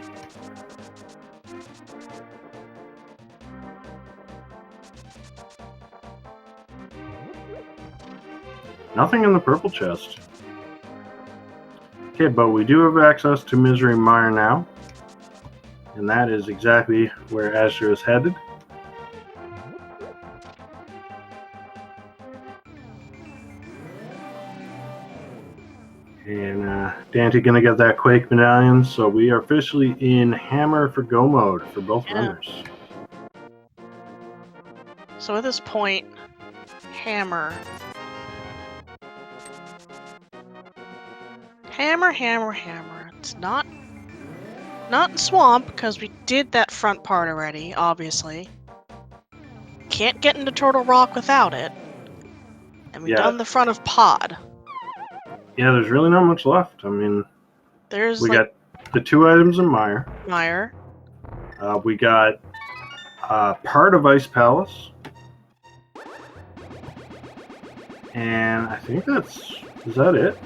Nothing in the purple chest. Okay, but we do have access to Misery Mire now. And that is exactly where azder is headed. And daaanty gonna get that Quake medallion, so we are officially in hammer for go mode for both runners. So at this point, hammer. Hammer, hammer, hammer. It's not swamp, because we did that front part already, obviously. Can't get into Turtle Rock without it. And we've done the front of Pod. Yeah, there's really not much left. I mean, we got the 2 items in Mire. We got part of Ice Palace. And I think is that it?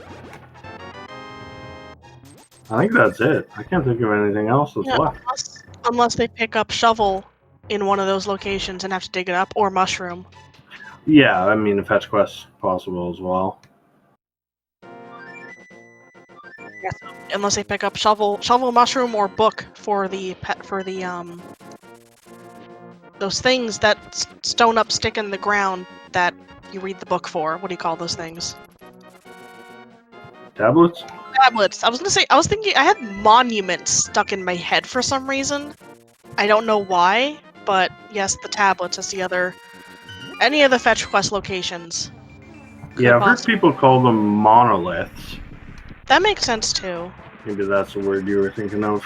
I think that's it. I can't think of anything else that's left. Unless they pick up Shovel in one of those locations and have to dig it up, or Mushroom. Yeah, I mean, the fetch quest possible as well. Yes, unless they pick up Shovel, Mushroom, or Book for the those things that stone up stick in the ground that you read the book for. What do you call those things? Tablets? Tablets. I was thinking, I had monuments stuck in my head for some reason. I don't know why, but yes, the tablets is any of the fetch quest locations. Yeah, I've heard people call them monoliths. That makes sense too. Maybe that's the word you were thinking of.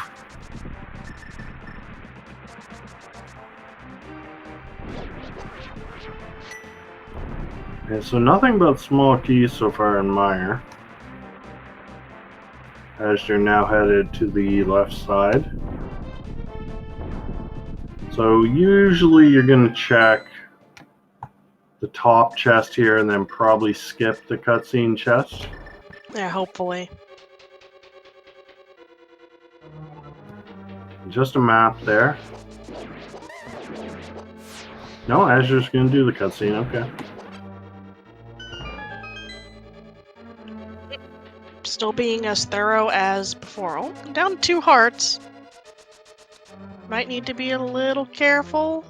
Okay, so nothing but small keys so far in Mire. As you're now headed to the left side. So usually you're going to check the top chest here and then probably skip the cutscene chest. Yeah, hopefully. Just a map there. No, azder's going to do the cutscene, okay. Still being as thorough as before. Oh, I'm down 2 hearts. Might need to be a little careful.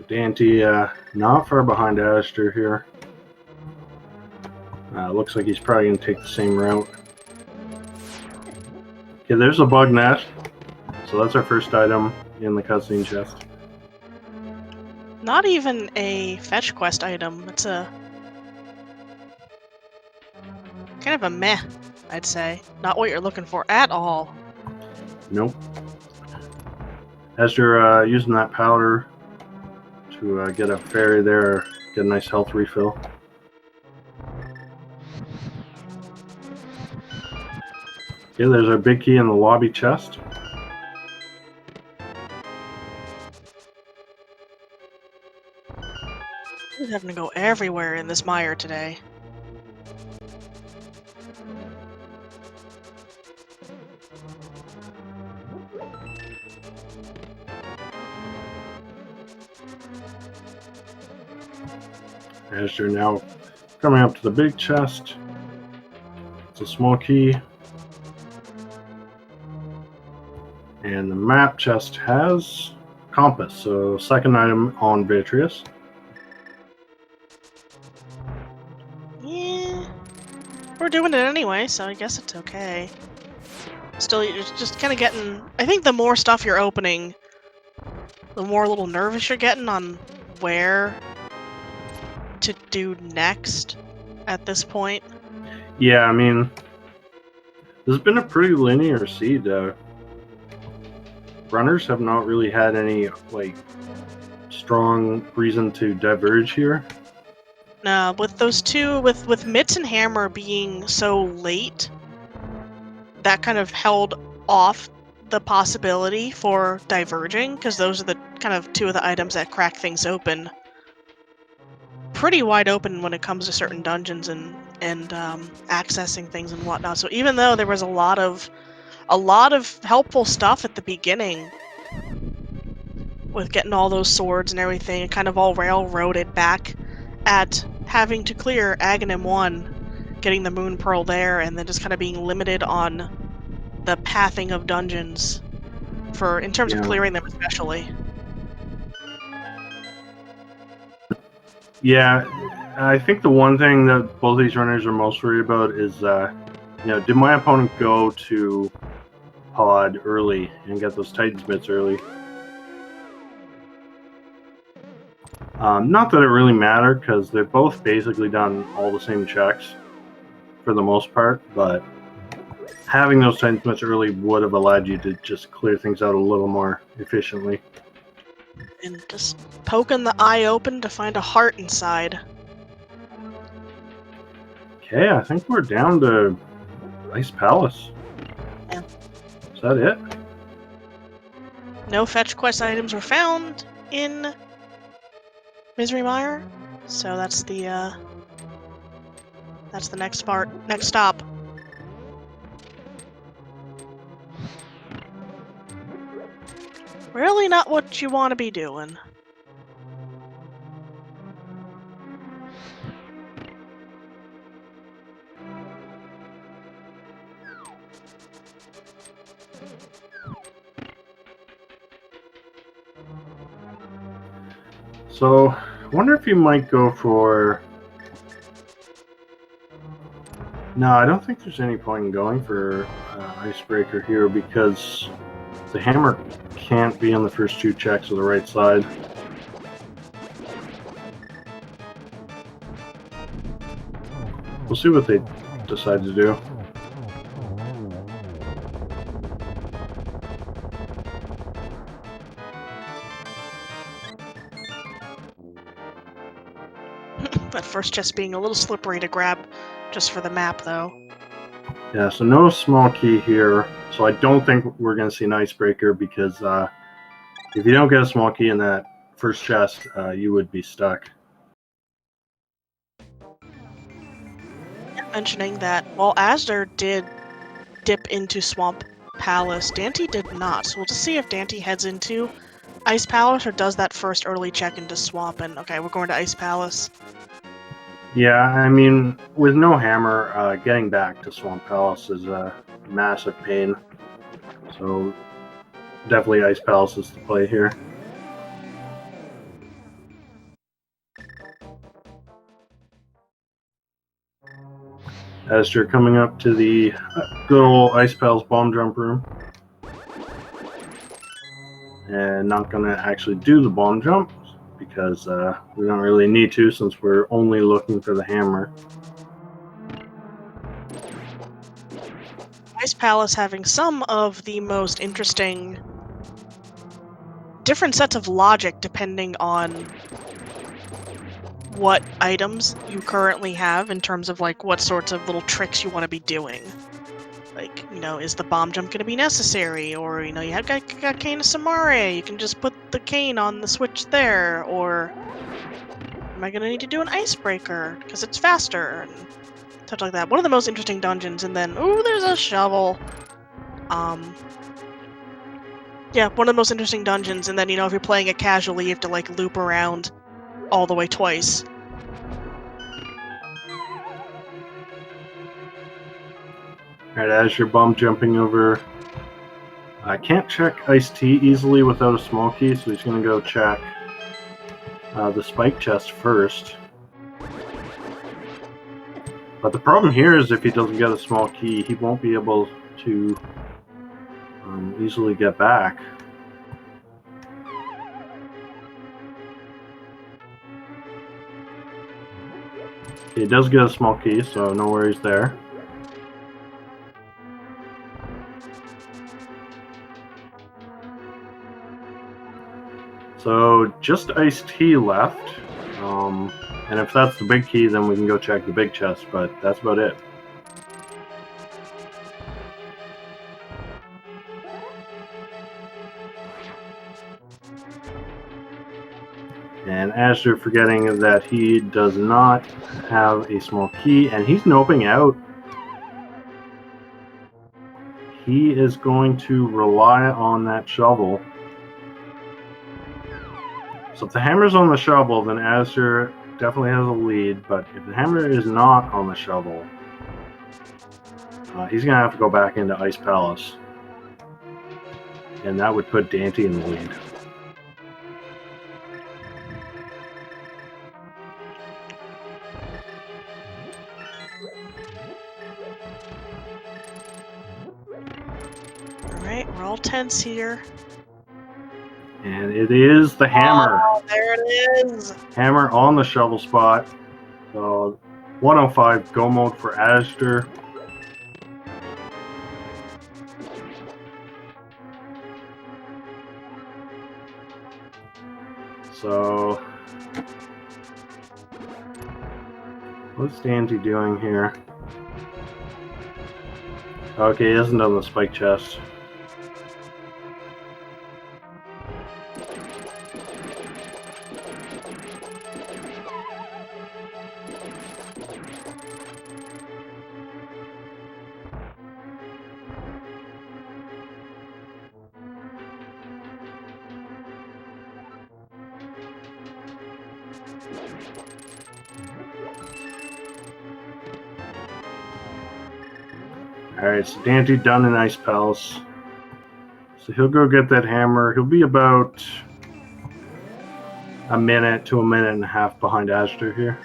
daaanty not far behind azder here. Looks like he's probably going to take the same route. Okay, there's a bug net. So that's our first item in the cutscene chest. Not even a fetch quest item. It's a kind of a meh, I'd say. Not what you're looking for at all. Nope. azder using that powder to get a fairy there, get a nice health refill. Okay, there's our big key in the lobby chest. We're having to go everywhere in this mire today. azder now coming up to the big chest. It's a small key. And the map chest has compass, so second item on Vitreous. Yeah, we're doing it anyway, so I guess it's okay. Still, you're just kind of getting... I think the more stuff you're opening, the more little nervous you're getting on where to do next at this point. Yeah, I mean, this has been a pretty linear seed. Runners have not really had any strong reason to diverge here. No, with those two, with Mitts and Hammer being so late, that kind of held off the possibility for diverging, because those are the kind of two of the items that crack things open pretty wide open when it comes to certain dungeons and accessing things and whatnot. So even though there was a lot of helpful stuff at the beginning with getting all those swords and everything, it kind of all railroaded back at having to clear Aghanim 1, getting the Moon Pearl there, and then just kind of being limited on the pathing of dungeons in terms of clearing them especially. Yeah, I think the one thing that both these runners are most worried about is, did my opponent go to pod early and get those Titans bits early? Not that it really mattered, because they've both basically done all the same checks for the most part, but having those Titans bits early would have allowed you to just clear things out a little more efficiently. And just poking the eye open to find a heart inside. Okay, I think we're down to Ice Palace. Yeah. Is that it? No fetch quest items were found in Misery Mire, so that's the next stop. Really not what you want to be doing. So, I wonder if you might go for... No, I don't think there's any point in going for Icebreaker here, because the hammer can't be on the first two checks of the right side. We'll see what they decide to do. That first chest being a little slippery to grab just for the map, though. Yeah, so no small key here. So I don't think we're going to see an Icebreaker, because if you don't get a small key in that first chest, you would be stuck. Mentioning that, while azder did dip into Swamp Palace, daaanty did not. So we'll just see if daaanty heads into Ice Palace or does that first early check into Swamp. And okay, we're going to Ice Palace. Yeah, I mean, with no hammer, getting back to Swamp Palace is a massive pain. So definitely Ice Palace is the play here. Azder coming up to the good old Ice Palace bomb jump room. And not going to actually do the bomb jump, because we don't really need to, since we're only looking for the hammer. Ice Palace having some of the most interesting different sets of logic depending on what items you currently have in terms of like what sorts of little tricks you want to be doing. Like, is the bomb jump going to be necessary? Or, you have got Cane of Samare, you can just put the cane on the switch there. Or, am I going to need to do an icebreaker because it's faster? And stuff like that. One of the most interesting dungeons, and then, ooh, there's a shovel. Yeah, one of the most interesting dungeons, and then, if you're playing it casually, you have to, like, loop around all the way twice. Alright, as you're bomb jumping over, I can't check Iced Tea easily without a small key, so he's going to go check the spike chest first. But the problem here is if he doesn't get a small key, he won't be able to easily get back. He does get a small key, so no worries there. So just Iced Tea left, and if that's the big key, then we can go check the big chest, but that's about it. azder forgetting that he does not have a small key, and he's noping out. He is going to rely on that shovel. So if the hammer's on the shovel, then azder definitely has a lead, but if the hammer is not on the shovel, he's going to have to go back into Ice Palace. And that would put daaanty in the lead. Alright, we're all tense here. And it is the hammer. Oh, there it is! Hammer on the shovel spot. So 105 go mode for azder. So what's daaanty doing here? Okay, he hasn't done the spike chest. Alright, so daaanty done in Ice Palace. So he'll go get that hammer. He'll be about a minute to a minute and a half behind azder here.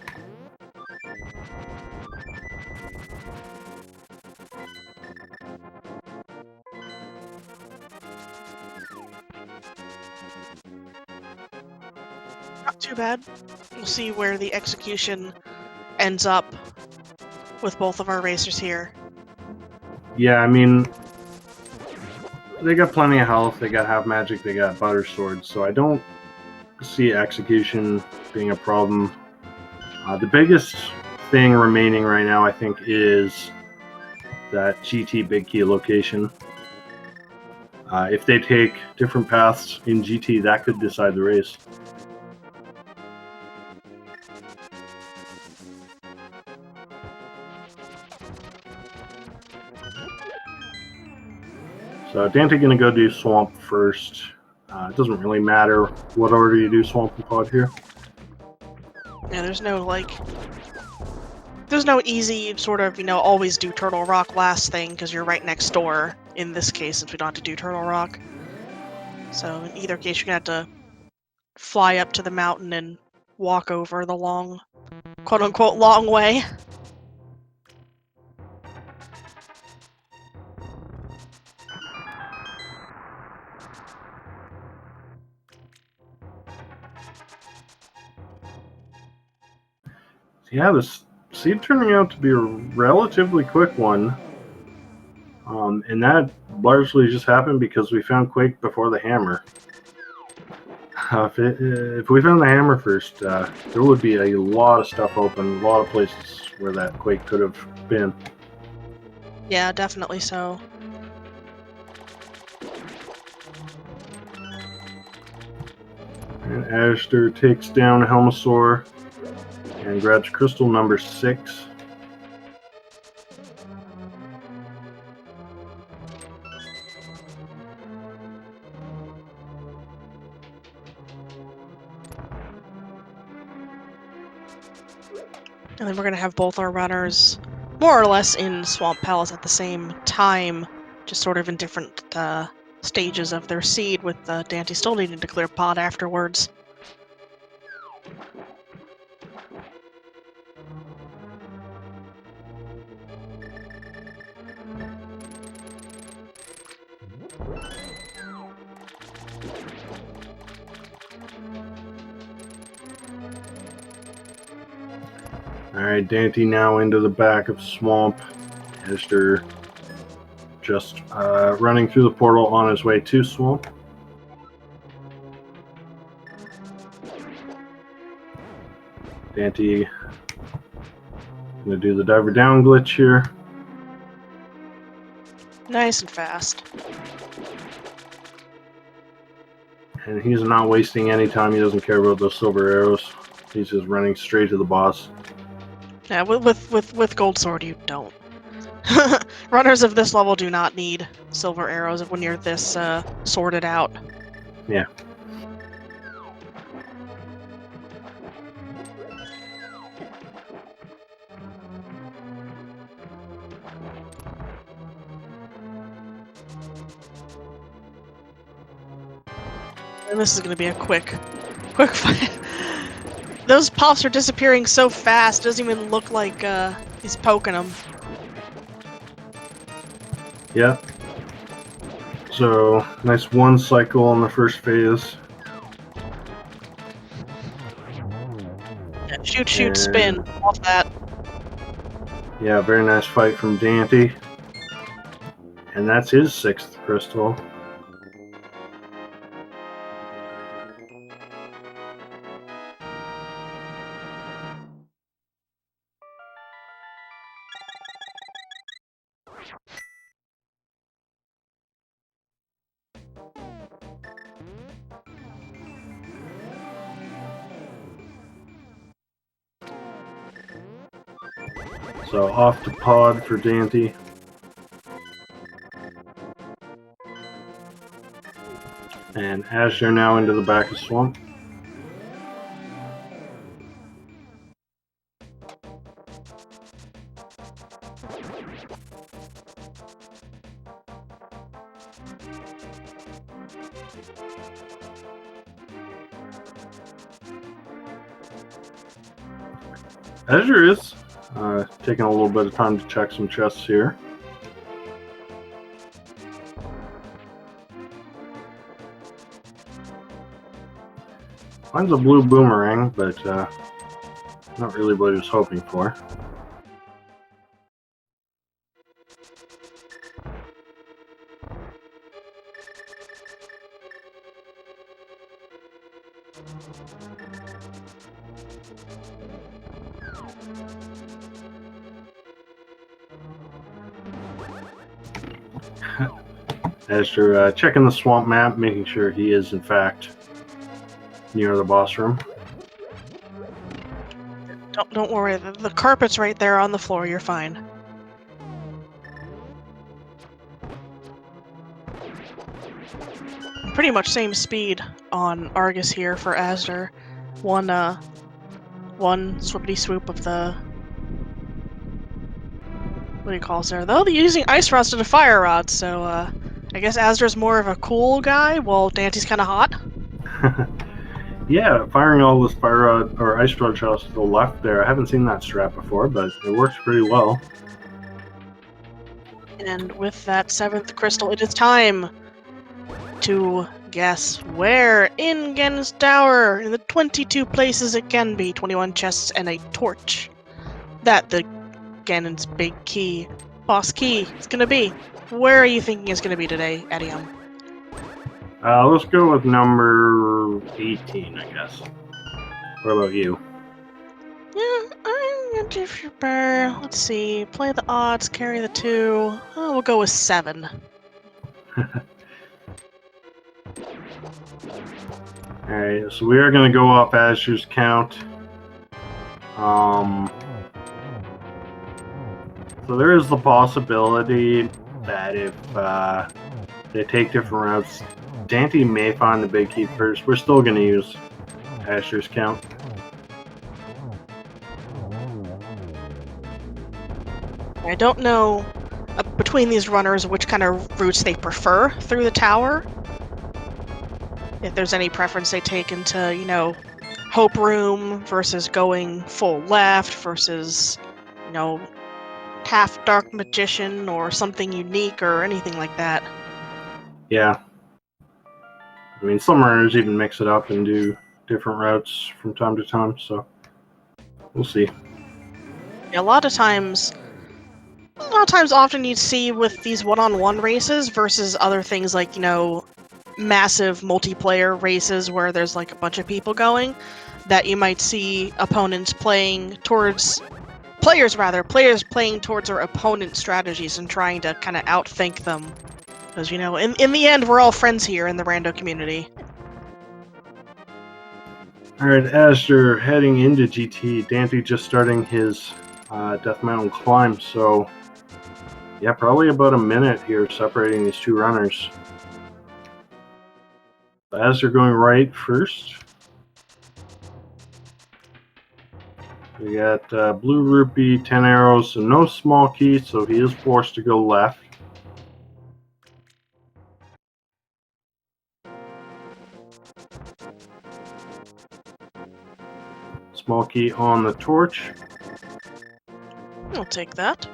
Not too bad. We'll see where the execution ends up with both of our racers here. Yeah, I mean, they got plenty of health, they got half magic, they got butter swords, so I don't see execution being a problem. The biggest thing remaining right now, I think, is that GT big key location. If they take different paths in GT, that could decide the race. So daaanty gonna go do swamp first. It doesn't really matter what order you do swamp and pod here. Yeah, there's no easy sort of, always do Turtle Rock last thing, because you're right next door, in this case, since we don't have to do Turtle Rock. So in either case, you're gonna have to fly up to the mountain and walk over the long, quote-unquote, long way. Yeah, this seed turning out to be a relatively quick one. And that largely just happened because we found Quake before the hammer. If we found the hammer first, there would be a lot of stuff open, a lot of places where that Quake could have been. Yeah, definitely so. And azder takes down Helmosaur and grabs crystal number 6. And then we're going to have both our runners more or less in Swamp Palace at the same time, just sort of in different stages of their seed, with daaanty still needing to clear pod afterwards. Alright, daaanty now into the back of Swamp. azder just running through the portal on his way to Swamp. daaanty gonna do the diver down glitch here. Nice and fast. And he's not wasting any time. He doesn't care about those silver arrows. He's just running straight to the boss. Yeah, with Gold Sword, you don't. Runners of this level do not need silver arrows when you're this sorted out. Yeah. And this is going to be a quick fight. Those pops are disappearing so fast, it doesn't even look like he's poking them. Yeah. So, nice one cycle on the first phase. Yeah, shoot, spin. Off that. Yeah, very nice fight from daaanty. And that's his 6th crystal. So off to pod for daaanty. And azder now into the back of swamp. Azder is taking a little bit of time to check some chests here. Finds a blue boomerang, but not really what he was hoping for. Azder checking the swamp map, making sure he is in fact near the boss room. Don't worry, the carpet's right there on the floor, you're fine. Pretty much same speed on Argus here for azder. One swippity swoop of the... What do you call it there? Though they're using ice rods to the fire rods, so I guess azder's more of a cool guy, while daanty's kind of hot. Yeah, firing all this fire rod or ice rod shots to the left there. I haven't seen that strat before, but it works pretty well. And with that 7th crystal, it is time to guess where in Ganon's Tower, in the 22 places it can be, 21 chests and a torch, that the Ganon's big key, boss key, is going to be. Where are you thinking it's going to be today, Adium? Let's go with number 18, I guess. What about you? Yeah, I'm going to prepare. Let's see. Play the odds, carry the 2. Oh, we'll go with 7. Alright, so we are going to go off azder's count. So there is the possibility that if they take different routes, daaanty may find the big key first. We're still going to use azder's count. I don't know between these runners which kind of routes they prefer through the tower. If there's any preference they take into, you know, Hope Room versus going full left versus, you know, half Dark Magician or something unique or anything like that. Yeah. I mean, some runners even mix it up and do different routes from time to time, so we'll see. A lot of times, often you'd see with these one-on-one races versus other things like, you know, massive multiplayer races where there's like a bunch of people going, that you might see opponents playing towards players playing towards their opponent's strategies and trying to kind of outthink them, because, you know, in the end we're all friends here in the rando community. Alright, azder heading into GT. daaanty just starting his Death Mountain climb, so yeah, probably about a minute here separating these two runners. azder going right first. We got blue rupee, 10 arrows, so no small key, so he is forced to go left. Small key on the torch. I'll take that.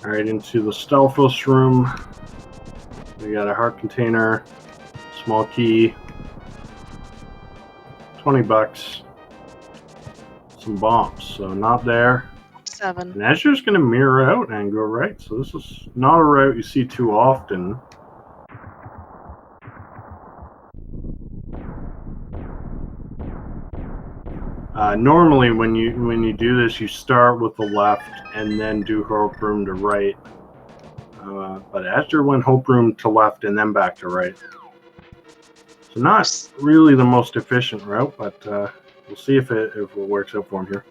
Alright, into the Stelphos room. We got a heart container, small key, 20 bucks, some bombs, so not there. 7. And azder's going to mirror out and go right, so this is not a route you see too often. Normally when you do this, you start with the left and then do hope room to right. But azder went hope room to left and then back to right. So not really the most efficient route, but we'll see if it works out for him here.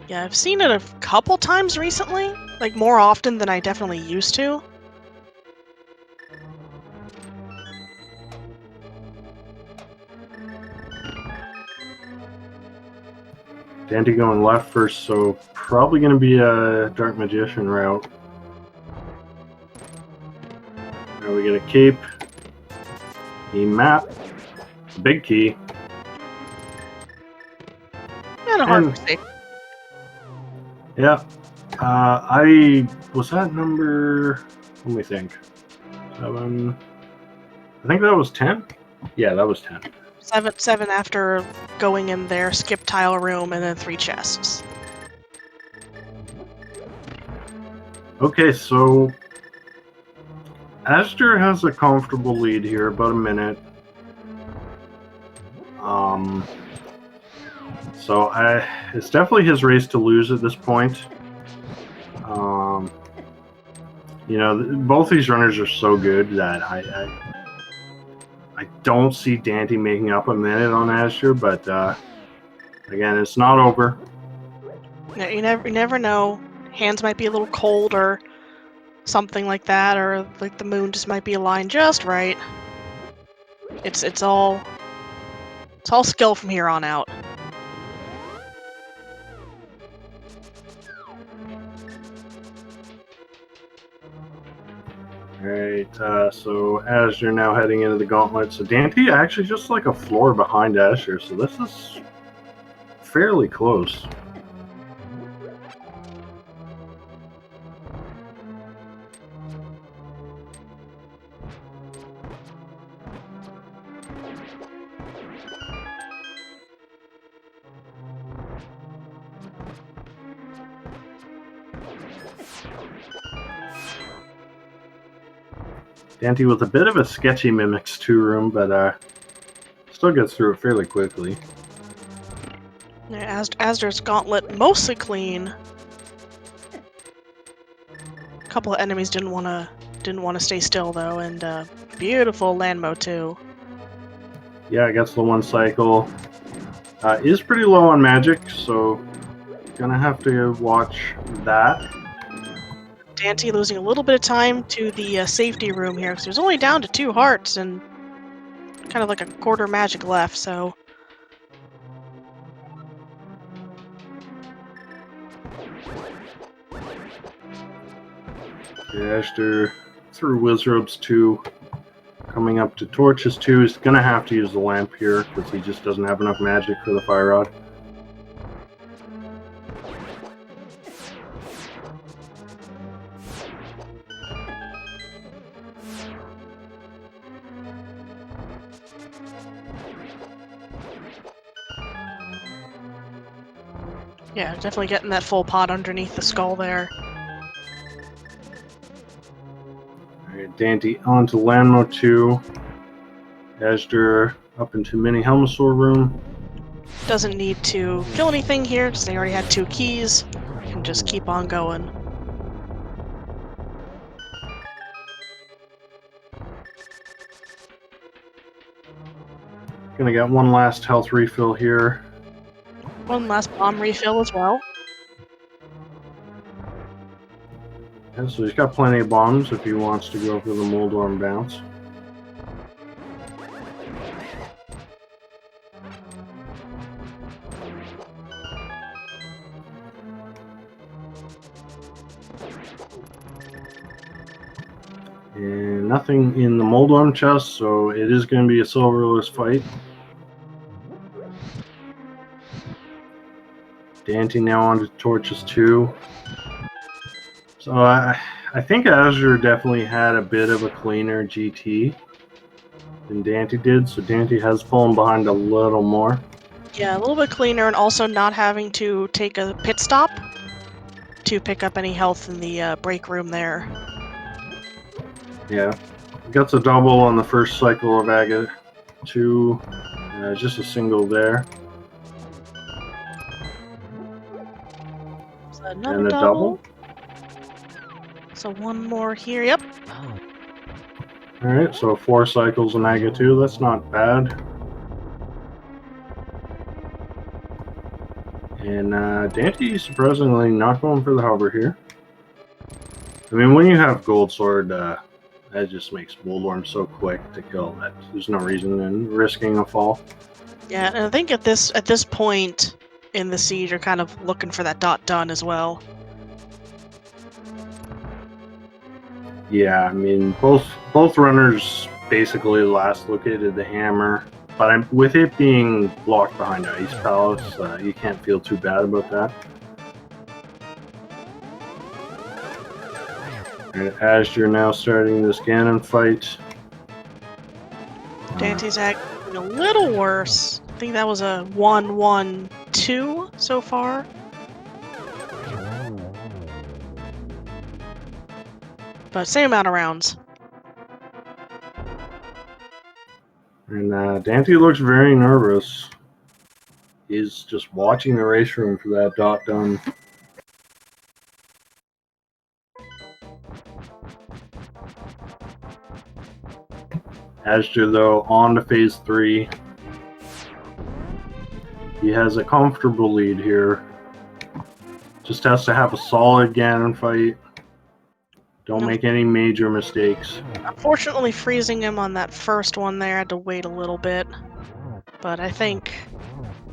Yeah, I've seen it a couple times recently, like more often than I definitely used to. daaanty going left first, so probably going to be a Dark Magician route. Now we get a cape, a map, big key, And a hard mistake. Yeah. I was that number. Let me think. 7. I think that was 10. Yeah, that was 10. 7 after going in there, skip tile room, and then 3 chests. Okay, so azder has a comfortable lead here, about a minute. So it's definitely his race to lose at this point. You know, both these runners are so good that I don't see daaanty making up a minute on azder, but again, it's not over. Yeah, you never know. Hands might be a little cold or something like that, or like the moon just might be aligned just right. It's all skill from here on out. Alright, so azder now heading into the gauntlet. So daaanty actually just like a floor behind azder, so this is fairly close. daaanty with a bit of a sketchy Mimics 2 room, but still gets through it fairly quickly. Yeah, azder's gauntlet mostly clean. A couple of enemies didn't want to stay still though, and beautiful Landmo too. Yeah, gets the 1 cycle. Is pretty low on magic, so gonna have to watch that. daaanty losing a little bit of time to the safety room here, because he was only down to 2 hearts and kind of like a quarter magic left, so... azder through Wizrobes 2. Coming up to Torches 2. He's gonna have to use the lamp here, because he just doesn't have enough magic for the Fire Rod. Yeah, definitely getting that full pot underneath the skull there. Alright, daaanty onto Landmo 2. azder up into Mini Helmosaur room. doesn't need to kill anything here because they already had 2 keys. Can just keep on going. Gonna get one last health refill here. One last bomb refill as well. And so he's got plenty of bombs if he wants to go for the Moldorm bounce. And nothing in the Moldorm chest, so it is going to be a silverless fight. Daaanty now on to Torches 2. So I think azder definitely had a bit of a cleaner GT than Daaanty did, so Daaanty has fallen behind a little more. Yeah, a little bit cleaner, and also not having to take a pit stop to pick up any health in the break room there. Yeah, gets a double on the first cycle of Agate 2, just a single there. So another And a double. So one more here, yep. Alright, so 4 cycles in Agate 2, that's not bad. And Daaanty surprisingly not going for the hover here. I mean, when you have Gold Sword, that just makes Moldorm so quick to kill that there's no reason in risking a fall. Yeah, and I think at this point in the siege, you're kind of looking for that dot done as well. Yeah, I mean, both runners basically last located the hammer, but with it being blocked behind Ice Palace, you can't feel too bad about that. Right, azder now starting this Ganon fight. Dante's acting a little worse. I think that was a 1-1-2 so far. But same amount of rounds. And Daaanty looks very nervous. He's just watching the race room for that dot done. azder, though, on to phase 3. He has a comfortable lead here. Just has to have a solid Ganon fight. Don't make any major mistakes. Unfortunately, freezing him on that first one there, I had to wait a little bit. But I think,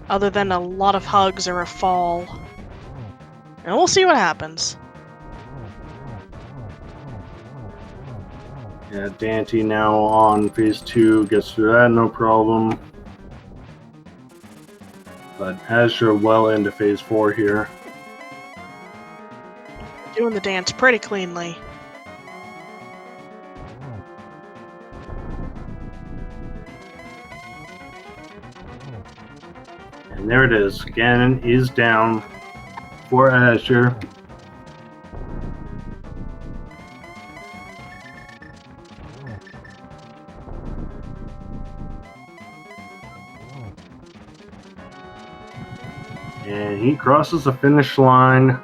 other than a lot of hugs or a fall, and we'll see what happens. Yeah, Daaanty now on phase 2, gets through that, no problem. But azder well into phase 4 here. Doing the dance pretty cleanly. And there it is. Ganon is down for azder. And he crosses the finish line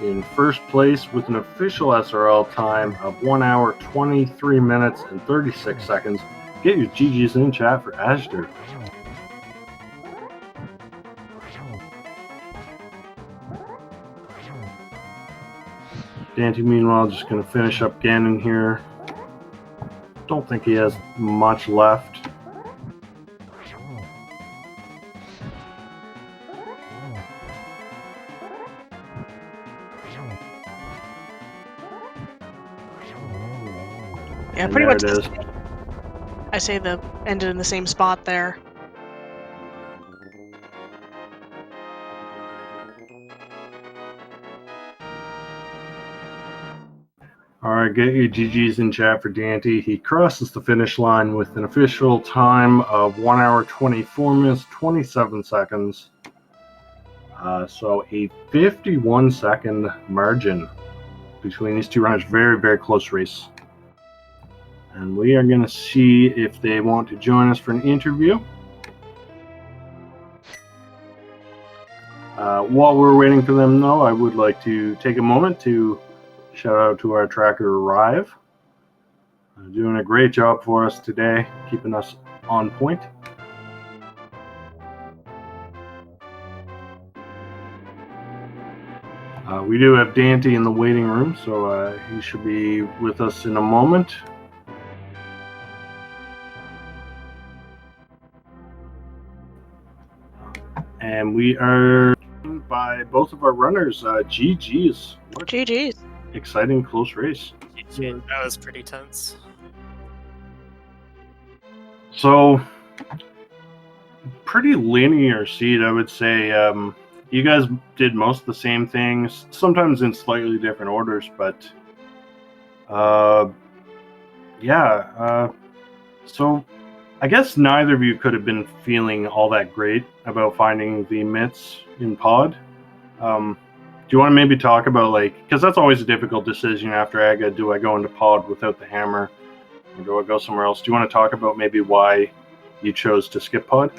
in first place with an official SRL time of 1 hour, 23 minutes, and 36 seconds. Get your GGs in chat for azder. Daaanty, meanwhile, just going to finish up Ganon here. Don't think he has much left. Yeah, pretty much. I say the ended in the same spot there. Alright, get your GGs in chat for Daaanty. He crosses the finish line with an official time of 1 hour, 24 minutes, 27 seconds. So a 51-second margin between these two runners. Very, very close race. And we are going to see if they want to join us for an interview. While we're waiting for them, though, I would like to take a moment to shout out to our tracker, Rive. Doing a great job for us today, keeping us on point. We do have Daaanty in the waiting room, so he should be with us in a moment. And we are joined by both of our runners. GG's. GG's. Exciting close race. GG. That was pretty tense. So, pretty linear seed, I would say. You guys did most of the same things, sometimes in slightly different orders, but so I guess neither of you could have been feeling all that great about finding the mitts in pod. Do you want to maybe talk about, because that's always a difficult decision after Aga, do I go into pod without the hammer, or do I go somewhere else? Do you want to talk about maybe why you chose to skip pod?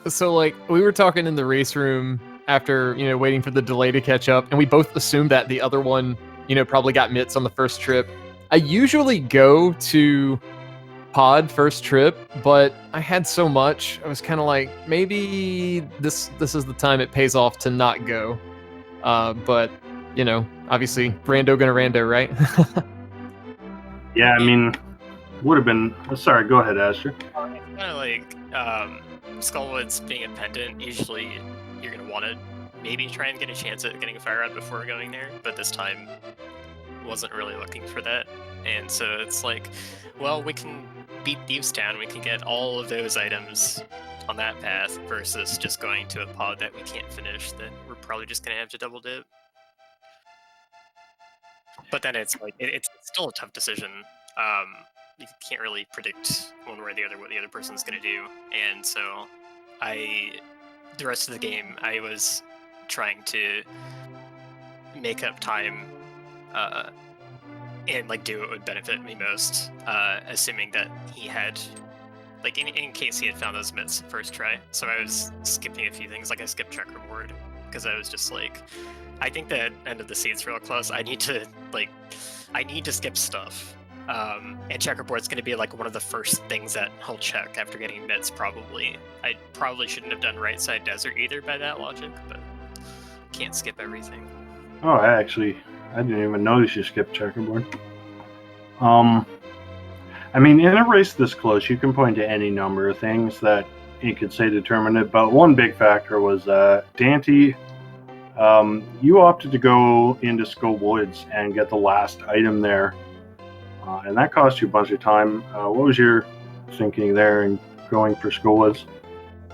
So, we were talking in the race room after, waiting for the delay to catch up, and we both assumed that the other one, probably got mitts on the first trip. I usually go to pod first trip, but I had so much, I was kind of like, maybe this is the time it pays off to not go. But, obviously, rando gonna rando, right? Yeah, I mean, would have been... Sorry, go ahead, Asher. Kind of like Skullwoods being a pendant, usually you're going to want to maybe try and get a chance at getting a fire rod before going there, but this time wasn't really looking for that. And so it's like, well, we can beat Thieves Town, we can get all of those items on that path versus just going to a pod that we can't finish that we're probably just going to have to double dip. But then it's like, it's still a tough decision. You can't really predict one way or the other what the other person's going to do. And so the rest of the game, I was trying to make up time and do what would benefit me most, assuming that he had, in case he had found those mitts first try. So I was skipping a few things, I skipped checkerboard, because I was just like, I think the end of the seed's real close. I need to skip stuff. And checkerboard's going to be one of the first things that he'll check after getting mitts, probably. I probably shouldn't have done right side desert either by that logic, but can't skip everything. Oh, I didn't even notice you skipped checkerboard. I mean, in a race this close, you can point to any number of things that you could say determined it, but one big factor was Daaanty. You opted to go into Skull Woods and get the last item there. And that cost you a bunch of time. What was your thinking there in going for Skull Woods?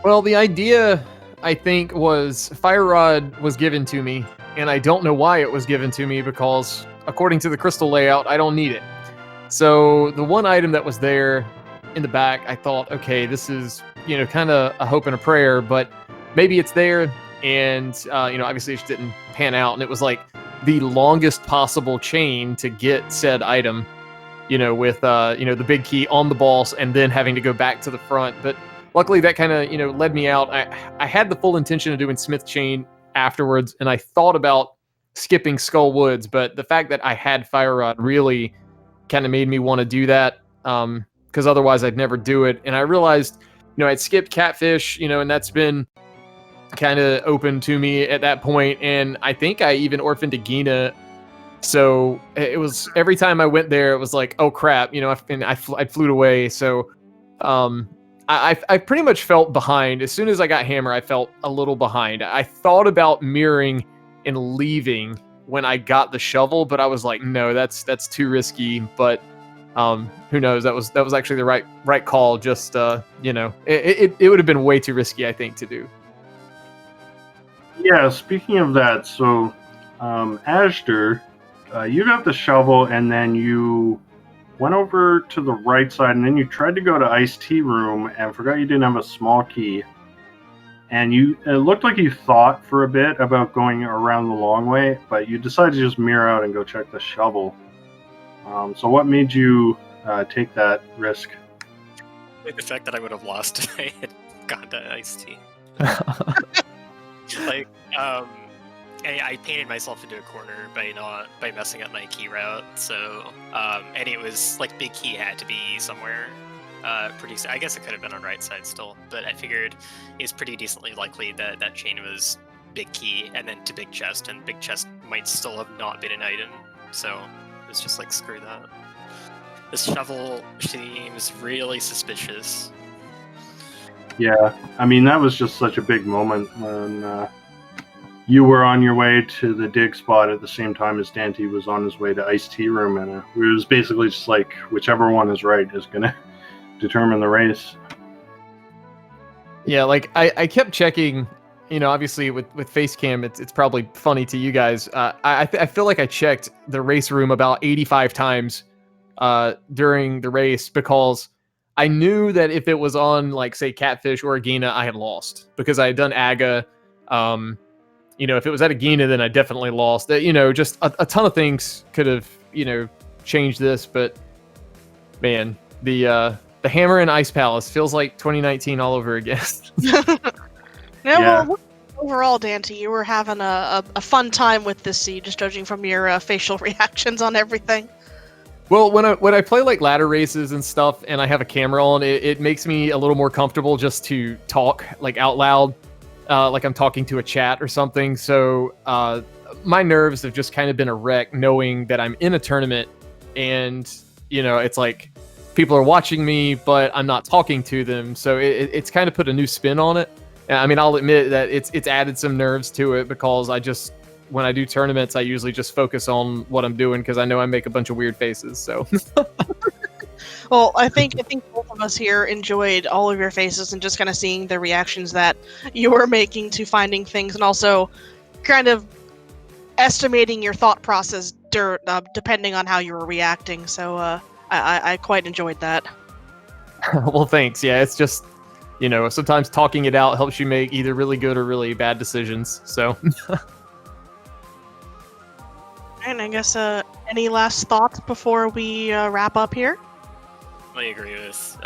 Well, the idea, I think, was Fire Rod was given to me, and I don't know why it was given to me, because according to the crystal layout, I don't need it. So the one item that was there in the back, I thought, okay, this is, kind of a hope and a prayer, but maybe it's there. And, obviously it just didn't pan out. And it was the longest possible chain to get said item, with, the big key on the boss and then having to go back to the front. But luckily that kind of, led me out. I had the full intention of doing Smith Chain afterwards, and I thought about skipping Skull Woods, but the fact that I had Fire Rod really kind of made me want to do that, because otherwise I'd never do it. And I realized, I'd skipped Catfish, and that's been kind of open to me at that point, and I think I even orphaned Agina. So it was, every time I went there, it was like, oh crap, I flew away. So I pretty much felt behind. As soon as I got Hammer, I felt a little behind. I thought about mirroring and leaving when I got the shovel, but I was like, no, that's too risky. But who knows? That was actually the right call. Just it would have been way too risky, I think, to do. Yeah, speaking of that, so azder, you got the shovel, and then you went over to the right side, and then you tried to go to Iced Tea Room and forgot you didn't have a small key. And it looked like you thought for a bit about going around the long way, but you decided to just mirror out and go check the shovel. So what made you take that risk? The fact that I would have lost if I had gone to Iced Tea. Like, I painted myself into a corner by messing up my key route. So, and it was like big key had to be somewhere. I guess it could have been on right side still, but I figured it's pretty decently likely that that chain was big key and then to big chest, and big chest might still have not been an item. So it was just like, screw that. This shovel seems really suspicious. Yeah, I mean, that was just such a big moment when you were on your way to the dig spot at the same time as daaanty was on his way to iced tea room, and it was basically just like, whichever one is right is going to determine the race. Yeah, like I kept checking, obviously with face cam, it's probably funny to you guys. I feel like I checked the race room about 85 times during the race, because I knew that if it was on, like, say, Catfish or Agina, I had lost, because I had done Aga. If it was at Agina, then I definitely lost. Just a ton of things could have, changed this, but man, the Hammer and Ice Palace feels like 2019 all over again. Well, overall, daaanty, you were having a fun time with this siege, judging from your facial reactions on everything. Well, when I play like ladder races and stuff, and I have a camera on, it makes me a little more comfortable just to talk like out loud, like I'm talking to a chat or something. So my nerves have just kind of been a wreck, knowing that I'm in a tournament, and it's like people are watching me, but I'm not talking to them. So it's kind of put a new spin on it. I mean, I'll admit that it's added some nerves to it, because when I do tournaments, I usually just focus on what I'm doing, because I know I make a bunch of weird faces. So, well, I think both of us here enjoyed all of your faces and just kind of seeing the reactions that you were making to finding things, and also kind of estimating your thought process depending on how you were reacting. So, I quite enjoyed that. well, thanks. Yeah, it's just sometimes talking it out helps you make either really good or really bad decisions. So. And I guess any last thoughts before we wrap up here? I agree with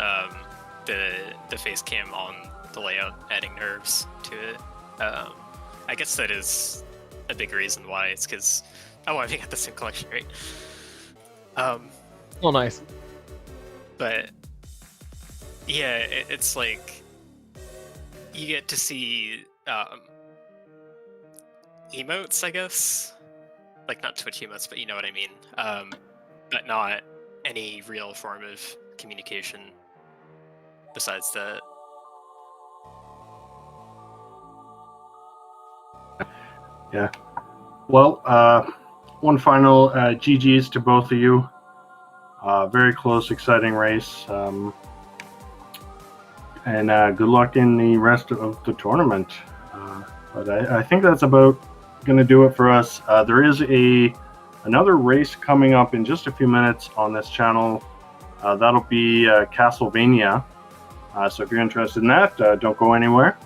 the face cam on the layout adding nerves to it. I guess that is a big reason why. It's because we got the same collection, right? Oh, nice. But yeah, it's like you get to see emotes, I guess. Like, not Twitch emotes, but you know what I mean. But not any real form of communication besides that. Yeah. Well, one final GG's to both of you. Very close, exciting race. And good luck in the rest of the tournament. But I think that's about going to do it for us. There is another race coming up in just a few minutes on this channel. That'll be Castlevania. So if you're interested in that, don't go anywhere.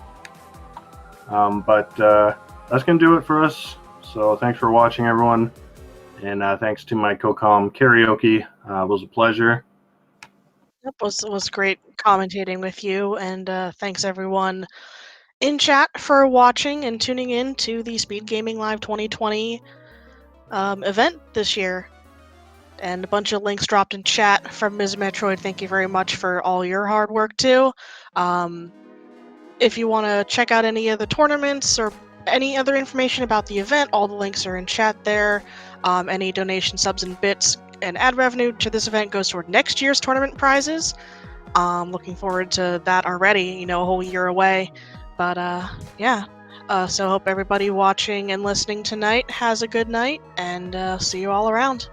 But that's going to do it for us. So thanks for watching, everyone. And thanks to my co-com Karaoke. It was a pleasure. It was great commentating with you, and thanks everyone in chat for watching and tuning in to the SpeedGaming Live 2020 event this year. And a bunch of links dropped in chat from Ms. Metroid. Thank you very much for all your hard work too. If you want to check out any of the tournaments or any other information about the event, all the links are in chat there. Any donation, subs, and bits and ad revenue to this event goes toward next year's tournament prizes. Looking forward to that already, a whole year away. But yeah, so hope everybody watching and listening tonight has a good night, and see you all around.